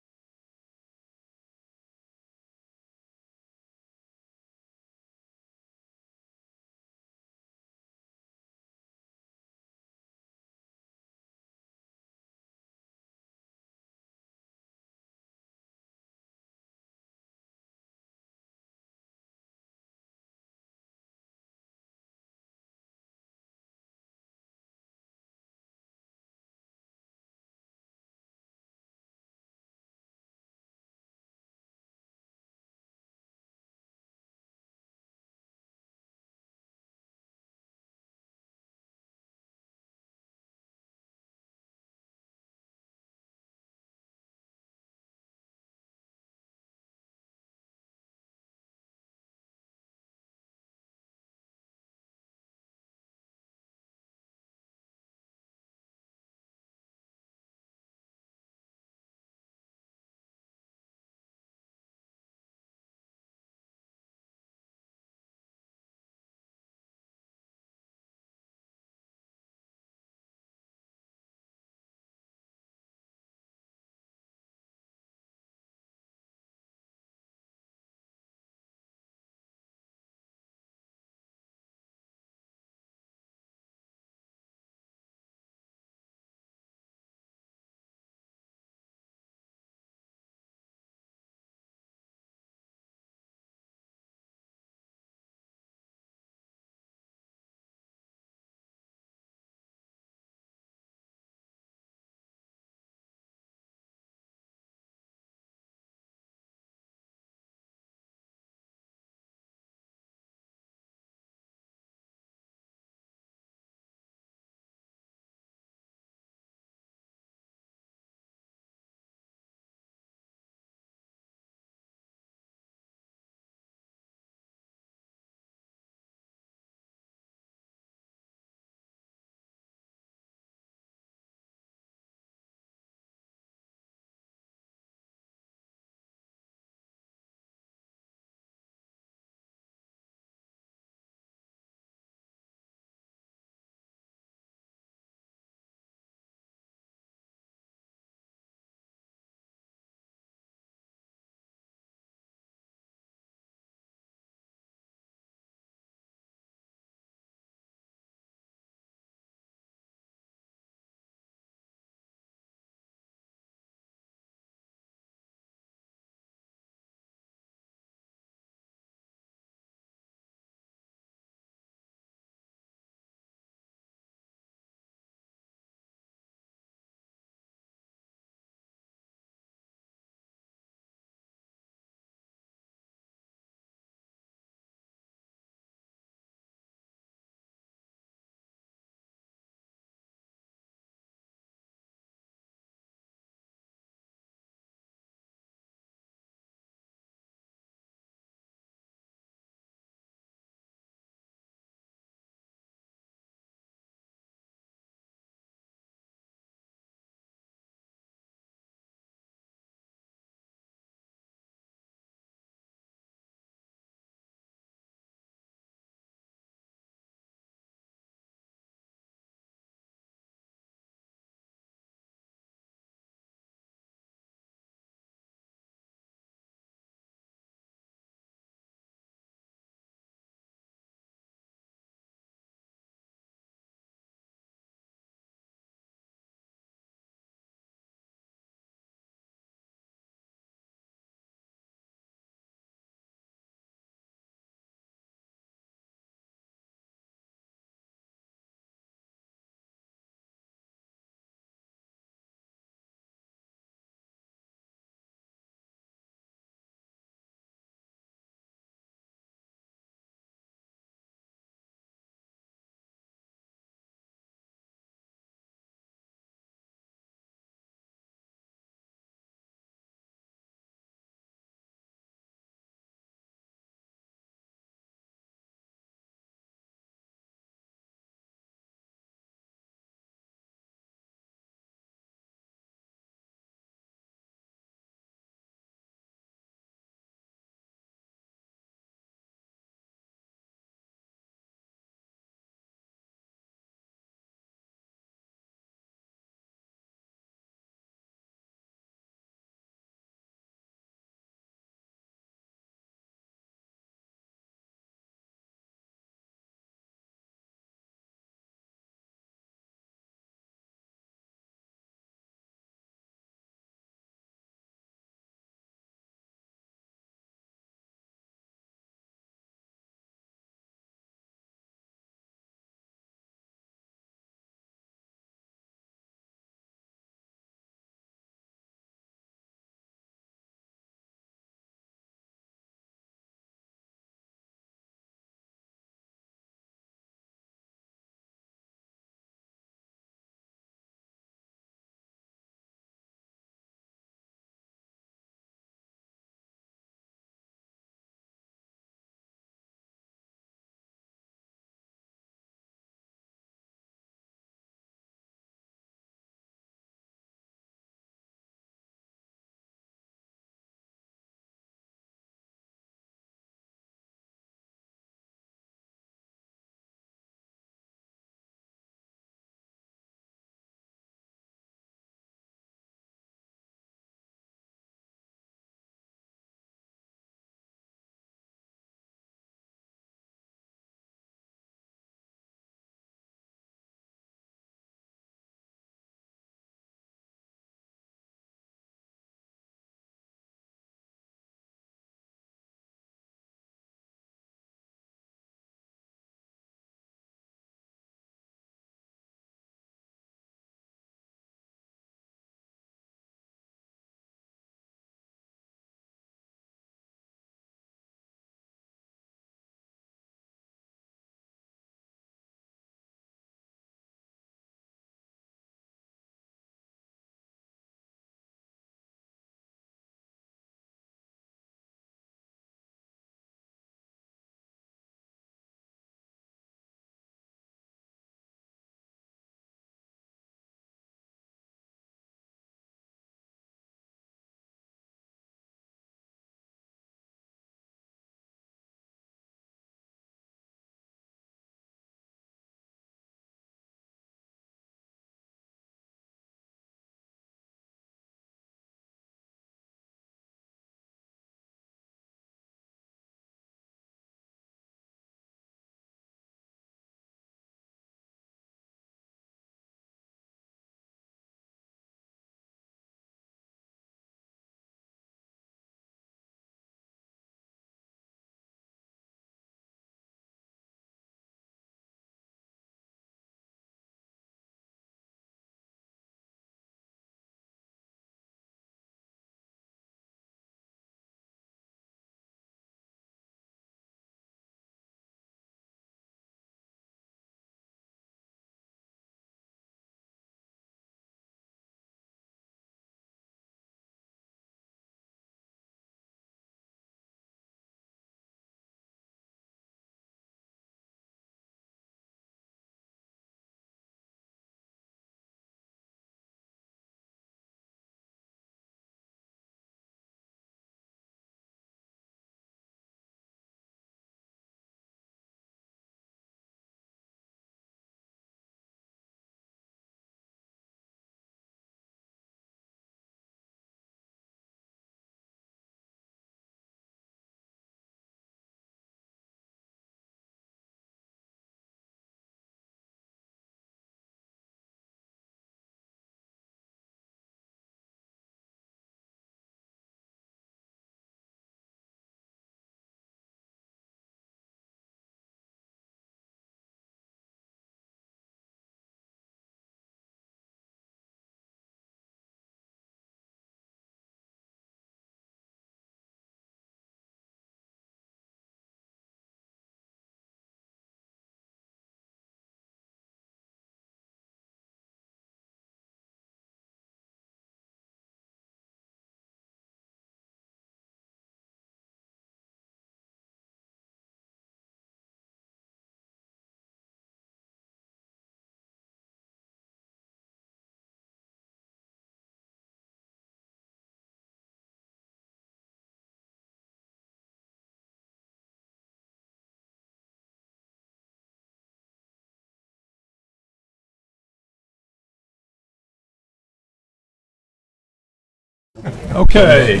Okay.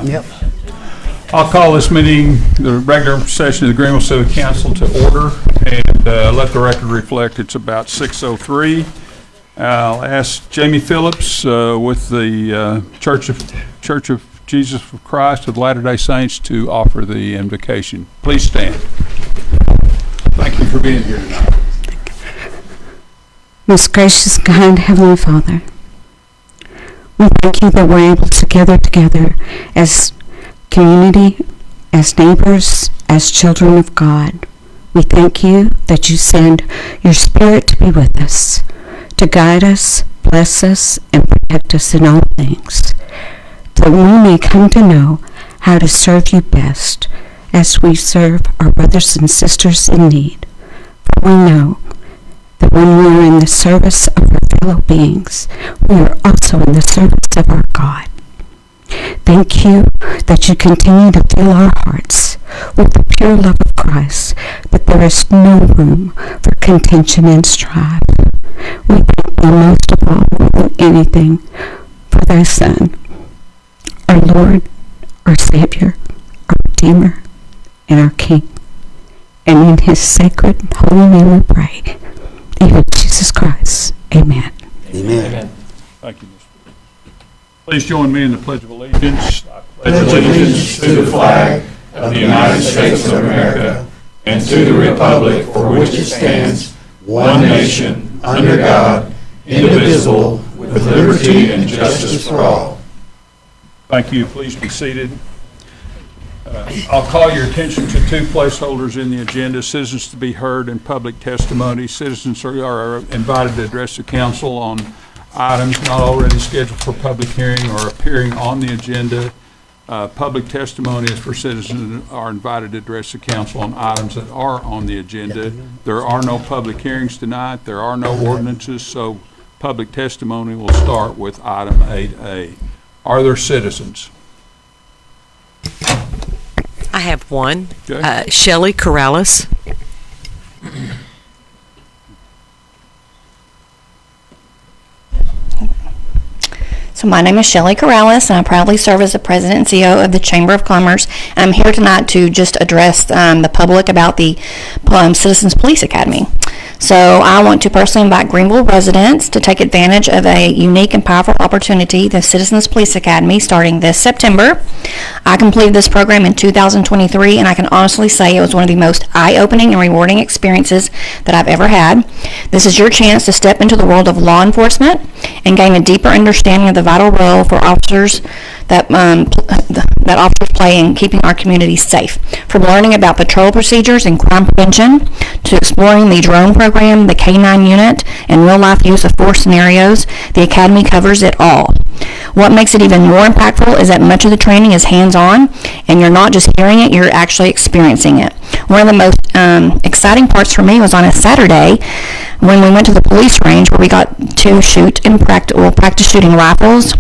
Yep.
I'll call this meeting, the regular session of the Greenville City Council, to order, and let the record reflect it's about 6:03. I'll ask Jamie Phillips with the Church of Jesus of Christ of Latter-day Saints to offer the invocation. Please stand. Thank you for being here tonight.
Most gracious, kind Heavenly Father, we thank you that we're able to gather together as community, as neighbors, as children of God. We thank you that you send your Spirit to be with us, to guide us, bless us, and protect us in all things, that we may come to know how to serve you best as we serve our brothers and sisters in need. For we know that when we are in the service of our fellow beings, we are also in the service of our God. Thank you that you continue to fill our hearts with the pure love of Christ, but there is no room for contention and strife. We thank you most of all more than anything for thy Son, our Lord, our Savior, our Redeemer, and our King. And in his sacred holy name we pray, even Jesus Christ. Amen.
Amen.
Thank you, Mr. Please join me in the Pledge of Allegiance. I pledge allegiance to the flag of the United States of America and to the republic for which it stands, one nation, under God, indivisible, with liberty and justice for all. Thank you. Please be seated. I'll call your attention to two placeholders in the agenda: citizens to be heard and public testimony. Citizens are invited to address the council on items not already scheduled for public hearing or appearing on the agenda. Public testimony is for citizens who are invited to address the council on items that are on the agenda. There are no public hearings tonight. There are no ordinances, so public testimony will start with item 8A. Are there citizens?
I have one.
Okay.
Shelley Corrales.
So my name is Shelley Corrales, and I proudly serve as the President and CEO of the Chamber of Commerce. And I'm here tonight to just address the public about the Citizens Police Academy. So I want to personally invite Greenville residents to take advantage of a unique and powerful opportunity, the Citizens Police Academy, starting this September. I completed this program in 2023, and I can honestly say it was one of the most eye-opening and rewarding experiences that I've ever had. This is your chance to step into the world of law enforcement and gain a deeper understanding of the vital role for officers that officers play in keeping our community safe. From learning about patrol procedures and crime prevention to exploring the drone program, the K-9 unit, and real-life use of force scenarios, the Academy covers it all. What makes it even more impactful is that much of the training is hands-on, and you're not just hearing it, you're actually experiencing it. One of the most exciting parts for me was on a Saturday when we went to the police range where we got to shoot and practice shooting rifles,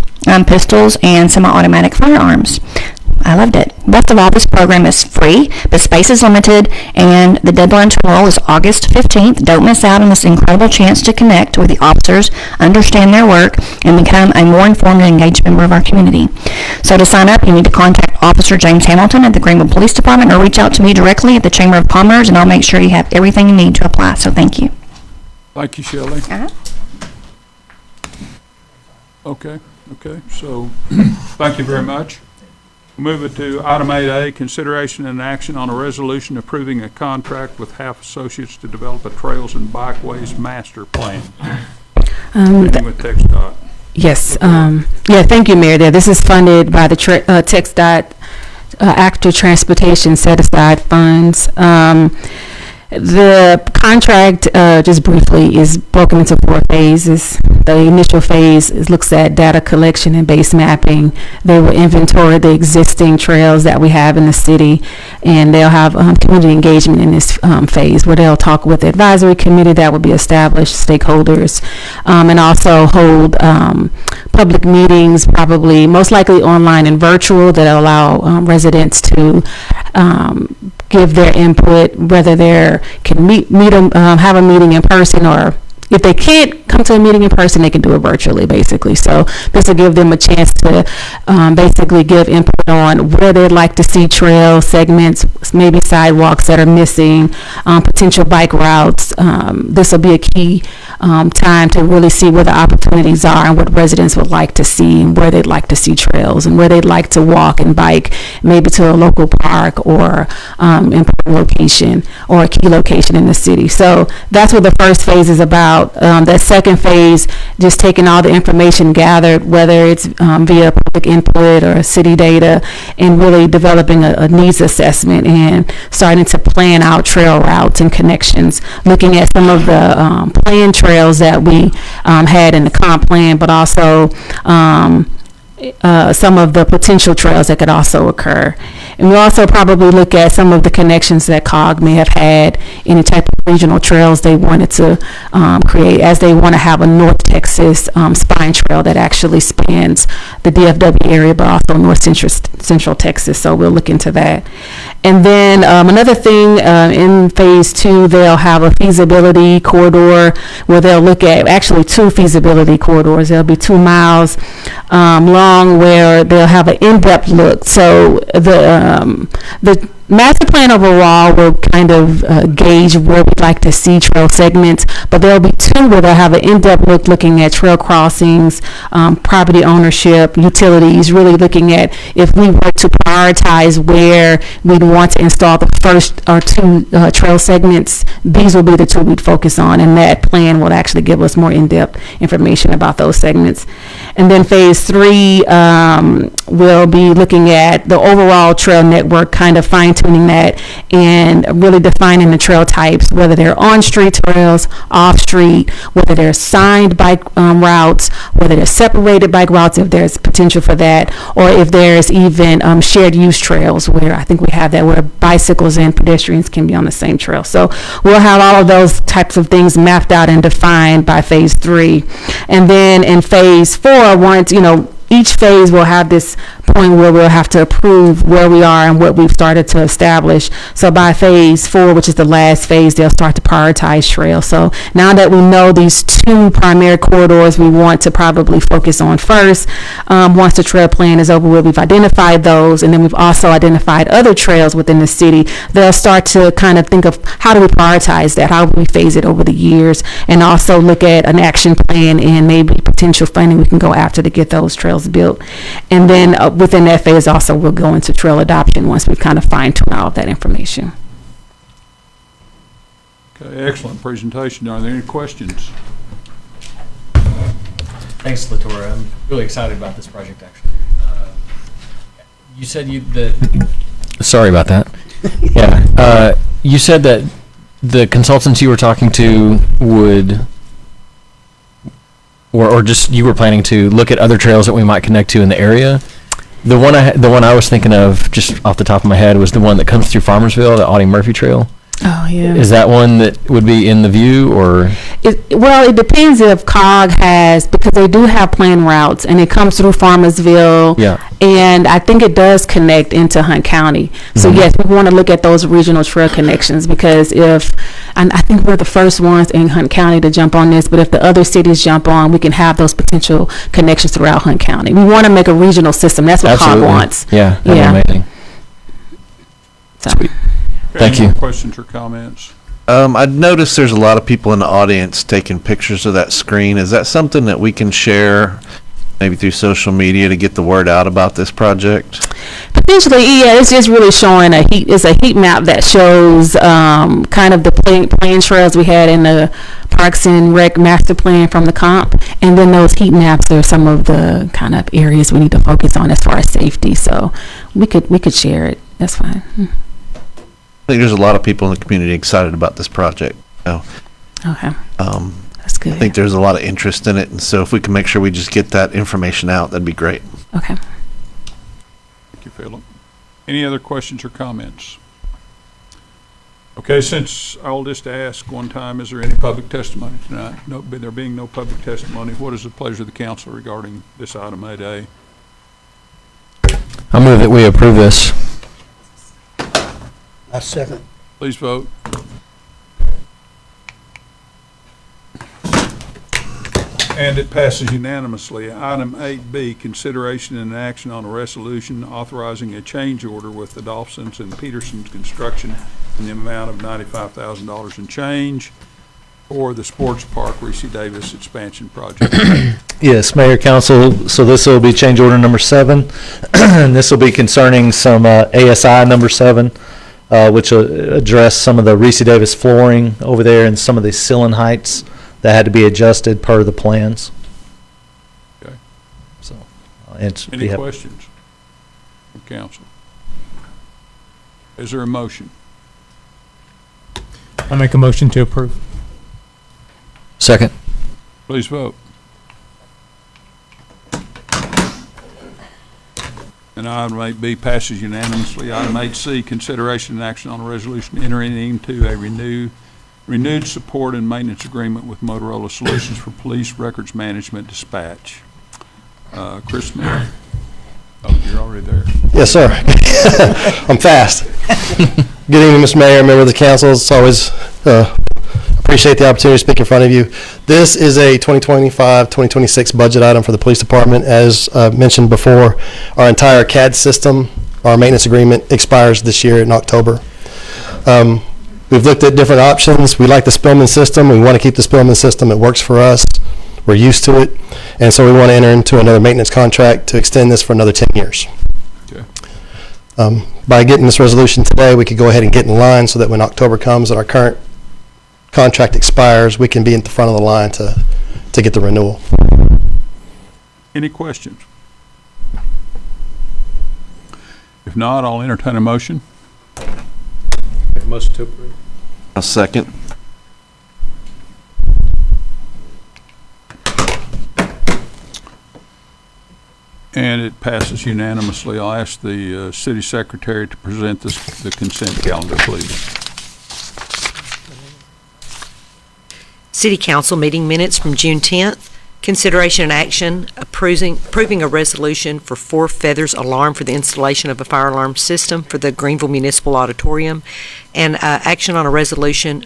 pistols, and semi-automatic firearms. I loved it. Best of all, this program is free, but space is limited, and the deadline to enroll is August 15th. Don't miss out on this incredible chance to connect with the officers, understand their work, and become a more informed and engaged member of our community. So to sign up, you need to contact Officer James Hamilton at the Greenville Police Department or reach out to me directly at the Chamber of Commerce, and I'll make sure you have everything you need to apply. So thank you.
Thank you, Shelley.
Uh-huh.
Okay, so thank you very much. We'll move it to item 8A, consideration and action on a resolution approving a contract with Half Associates to develop a Trails and Bikeways master plan. Meeting with TxDOT.
Yes, thank you, Mayor. This is funded by the TxDOT Active Transportation Set-Aside Funds. The contract, just briefly, is broken into 4 phases. The initial phase looks at data collection and base mapping. They will inventory the existing trails that we have in the city, and they'll have community engagement in this phase where they'll talk with the advisory committee that will be established, stakeholders, and also hold public meetings, probably most likely online and virtual, that allow residents to give their input, whether they can meet them, have a meeting in person, or if they can't come to a meeting in person, they can do it virtually, basically. So this will give them a chance to basically give input on where they'd like to see trail segments, maybe sidewalks that are missing, potential bike routes. This will be a key time to really see where the opportunities are and what residents would like to see and where they'd like to see trails and where they'd like to walk and bike, maybe to a local park or important location or a key location in the city. So that's what the first phase is about. That second phase, just taking all the information gathered, whether it's via public input or city data, and really developing a needs assessment and starting to plan out trail routes and connections, looking at some of the planned trails that we had in the comp plan, but also some of the potential trails that could also occur. And we'll also probably look at some of the connections that COG may have had, any type of regional trails they wanted to create, as they want to have a North Texas spine trail that actually spans the DFW area, but also North Central Texas. So we'll look into that. And then another thing, in phase 2, they'll have a feasibility corridor where they'll look at actually 2 feasibility corridors. There'll be 2 miles long where they'll have an in-depth look. So the master plan overall will kind of gauge where we'd like to see trail segments, but there'll be 2 where they'll have an in-depth look looking at trail crossings, property ownership, utilities, really looking at if we were to prioritize where we'd want to install the first or 2 trail segments, these will be the 2 we'd focus on, and that plan will actually give us more in-depth information about those segments. And then phase 3 will be looking at the overall trail network, kind of fine-tuning that and really defining the trail types, whether they're on-street trails, off-street, whether they're signed bike routes, whether they're separated bike routes, if there's potential for that, or if there's even shared use trails, where I think we have that, where bicycles and pedestrians can be on the same trail. So we'll have all of those types of things mapped out and defined by phase 3. And then in phase 4, once, each phase will have this point where we'll have to approve where we are and what we've started to establish. So by phase 4, which is the last phase, they'll start to prioritize trails. So now that we know these 2 primary corridors we want to probably focus on first, once the trail plan is over with, we've identified those, and then we've also identified other trails within the city. They'll start to kind of think of how do we prioritize that, how do we phase it over the years, and also look at an action plan and maybe potential funding we can go after to get those trails built. And then within that phase also we'll go into trail adoption once we've kind of fine-tuned all of that information.
Okay, excellent presentation. Are there any questions?
Thanks, Letora. I'm really excited about this project, actually. You said sorry about that. Yeah. You said that the consultants you were talking to would, or just you were planning to look at other trails that we might connect to in the area. The one I was thinking of, just off the top of my head, was the one that comes through Farmersville, the Audie Murphy Trail.
Oh, yeah.
Is that one that would be in the view, or?
Well, it depends if COG has, because they do have planned routes, and it comes through Farmersville.
Yeah.
And I think it does connect into Hunt County. So yes, we want to look at those regional trail connections, because and I think we're the first ones in Hunt County to jump on this, but if the other cities jump on, we can have those potential connections throughout Hunt County. We want to make a regional system. That's what COG wants.
Yeah, that'd be amazing.
So.
Sweet. Thank
Any
you.
more questions or comments?
I've noticed there's a lot of people in the audience taking pictures of that screen. Is that something that we can share, maybe through social media, to get the word out about this project?
Potentially, yeah. It's just really showing it's a heat map that shows kind of the plan trails we had in the Parks and Rec master plan from the comp, and then those heat maps are some of the kind of areas we need to focus on as far as safety. So we could share it. That's fine.
I think there's a lot of people in the community excited about this project.
Okay. That's good.
I think there's a lot of interest in it, and so if we can make sure we just get that information out, that'd be great.
Okay.
Thank you, Philip. Any other questions or comments? Okay, since I'll just ask one time, is there any public testimony tonight? No, there being no public testimony, what is the pleasure of the council regarding this item 8A?
I move that we approve this.
I second.
Please vote. And it passes unanimously. Item 8B, consideration and action on a resolution authorizing a change order with the Dolphins and Peterson's Construction in the amount of $95,000 and change for the sports park Reese Davis expansion project.
Yes, Mayor, Council, so this will be change order number 7, and this will be concerning some ASI number 7, which will address some of the Reese Davis flooring over there and some of the ceiling heights that had to be adjusted per the plans.
Okay.
So,
Any questions from council? Is there a motion?
I make a motion to approve.
Second.
Please vote. And item 8B passes unanimously. Item 8C, consideration and action on a resolution entering into a renewed support and maintenance agreement with Motorola Solutions for Police Records Management Dispatch. Chris Smith. Oh, you're already there.
Yes, sir. I'm fast. Good evening, Mr. Mayor, member of the council. It's always appreciate the opportunity to speak in front of you. This is a 2025-2026 budget item for the police department. As mentioned before, our entire CAD system, our maintenance agreement expires this year in October. We've looked at different options. We like the Spillman system. We want to keep the Spillman system. It works for us. We're used to it. And so we want to enter into another maintenance contract to extend this for another 10 years.
Okay.
By getting this resolution today, we could go ahead and get in line so that when October comes and our current contract expires, we can be at the front of the line to get the renewal.
Any questions? If not, I'll entertain a motion.
Make a motion to approve.
A second.
And it passes unanimously. I'll ask the city secretary to present the consent calendar, please.
City Council meeting minutes from June 10th. Consideration and action approving a resolution for Four Feathers Alarm for the installation of a fire alarm system for the Greenville Municipal Auditorium, and action on a resolution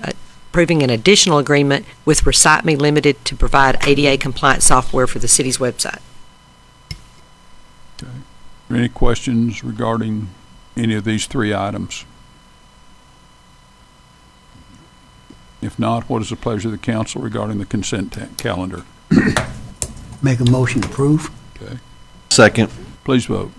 approving an additional agreement with Recite Me Limited to provide ADA compliant software for the city's website.
Okay. Are there any questions regarding any of these three items? If not, what is the pleasure of the council regarding the consent calendar?
Make a motion to approve.
Okay.
Second.
Please vote.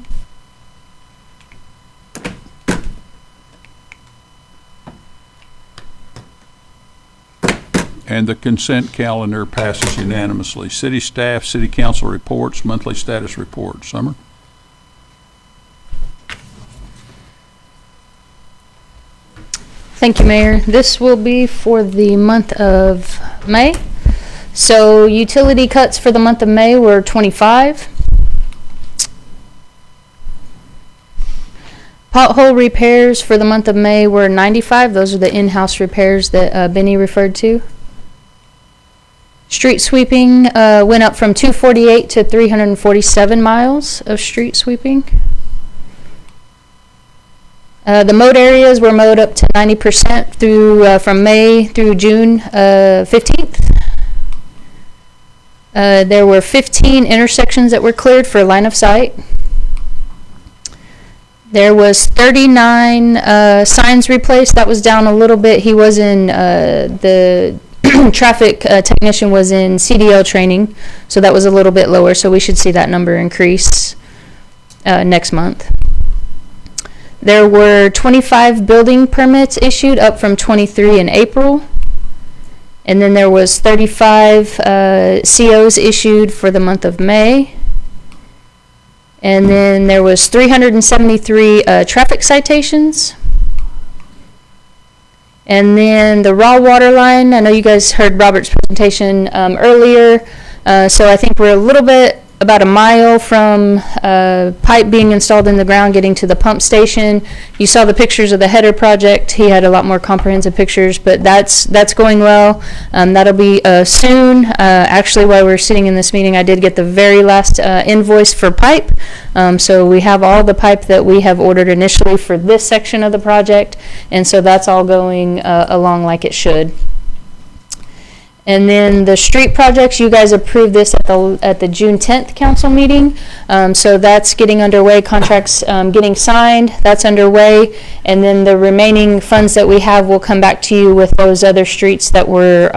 And the consent calendar passes unanimously. City staff, city council reports, monthly status report. Summer?
Thank you, Mayor. This will be for the month of May. So utility cuts for the month of May were 25. Pothole repairs for the month of May were 95. Those are the in-house repairs that Benny referred to. Street sweeping went up from 248 to 347 miles of street sweeping. The mowed areas were mowed up to 90% through from May through June 15th. There were 15 intersections that were cleared for line of sight. There was 39 signs replaced. That was down a little bit. He was in the traffic technician was in CDL training, so that was a little bit lower. So we should see that number increase next month. There were 25 building permits issued, up from 23 in April. And then there was 35 COs issued for the month of May. And then there was 373 traffic citations. And then the raw water line, I know you guys heard Robert's presentation earlier. So I think we're a little bit, about a mile from pipe being installed in the ground getting to the pump station. You saw the pictures of the header project. He had a lot more comprehensive pictures, but that's going well. That'll be soon. Actually, while we're sitting in this meeting, I did get the very last invoice for pipe. So we have all the pipe that we have ordered initially for this section of the project, and so that's all going along like it should. And then the street projects, you guys approved this at the June 10th council meeting. So that's getting underway, contracts getting signed, that's underway. And then the remaining funds that we have will come back to you with those other streets that were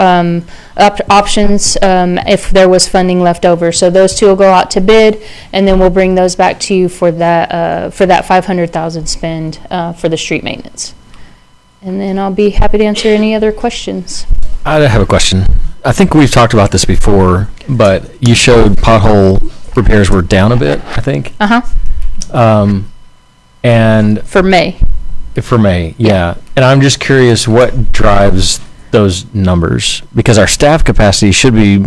options if there was funding left over. So those two will go out to bid, and then we'll bring those back to you for that $500,000 spend for the street maintenance. And then I'll be happy to answer any other questions.
I have a question. I think we've talked about this before, but you showed pothole repairs were down a bit, I think. And
for May.
For May, yeah. And I'm just curious what drives those numbers, because our staff capacity should be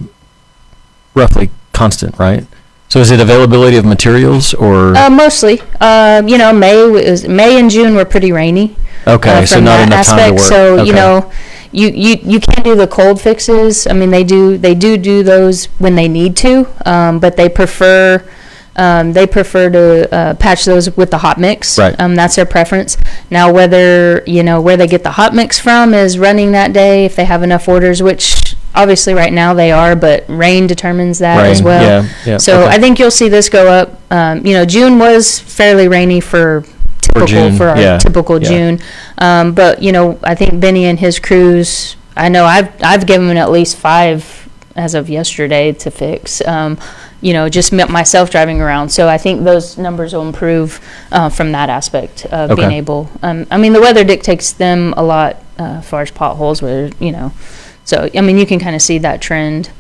roughly constant, right? So is it availability of materials or?
Mostly. May and June were pretty rainy.
Okay, so not enough time to work.
So,
okay.
You can't do the cold fixes. I mean, they do those when they need to, but they prefer to patch those with the hot mix.
Right.
That's their preference. Now, whether where they get the hot mix from is running that day, if they have enough orders, which obviously right now they are, but rain determines that as well.
Yeah.
So
okay.
I think you'll see this go up. June was fairly rainy for our typical June. But I think Benny and his crews, I know I've given them at least 5 as of yesterday to fix. Just myself driving around. So I think those numbers will improve from that aspect of being able. The weather dictates them a lot as far as potholes, where So you can kind of see that trend.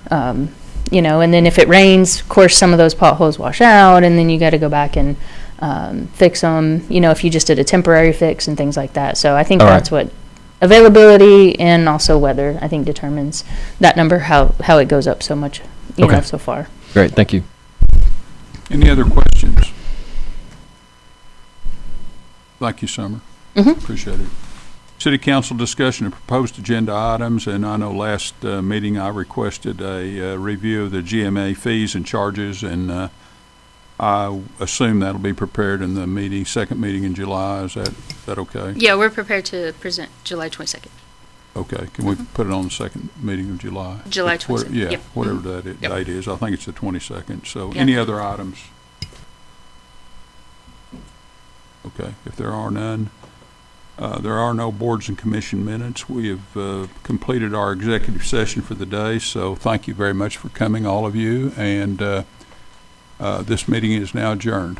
And then if it rains, of course, some of those potholes wash out, and then you got to go back and fix them, if you just did a temporary fix and things like that. So I think that's what availability and also weather, I think, determines that number, how it goes up so much, so far.
Great, thank you.
Any other questions? Thank you, Summer. Appreciate it. City Council discussion of proposed agenda items, and I know last meeting I requested a review of the GMA fees and charges, and I assume that'll be prepared in the second meeting in July. Is that okay?
Yeah, we're prepared to present July 22nd.
Okay, can we put it on the second meeting of July?
July 22nd.
Yeah,
Yep.
whatever that date is. I think it's the 22nd. So
Yep.
any other items? Okay, if there are none, there are no boards and commission minutes. We have completed our executive session for the day, so thank you very much for coming, all of you, and this meeting is now adjourned.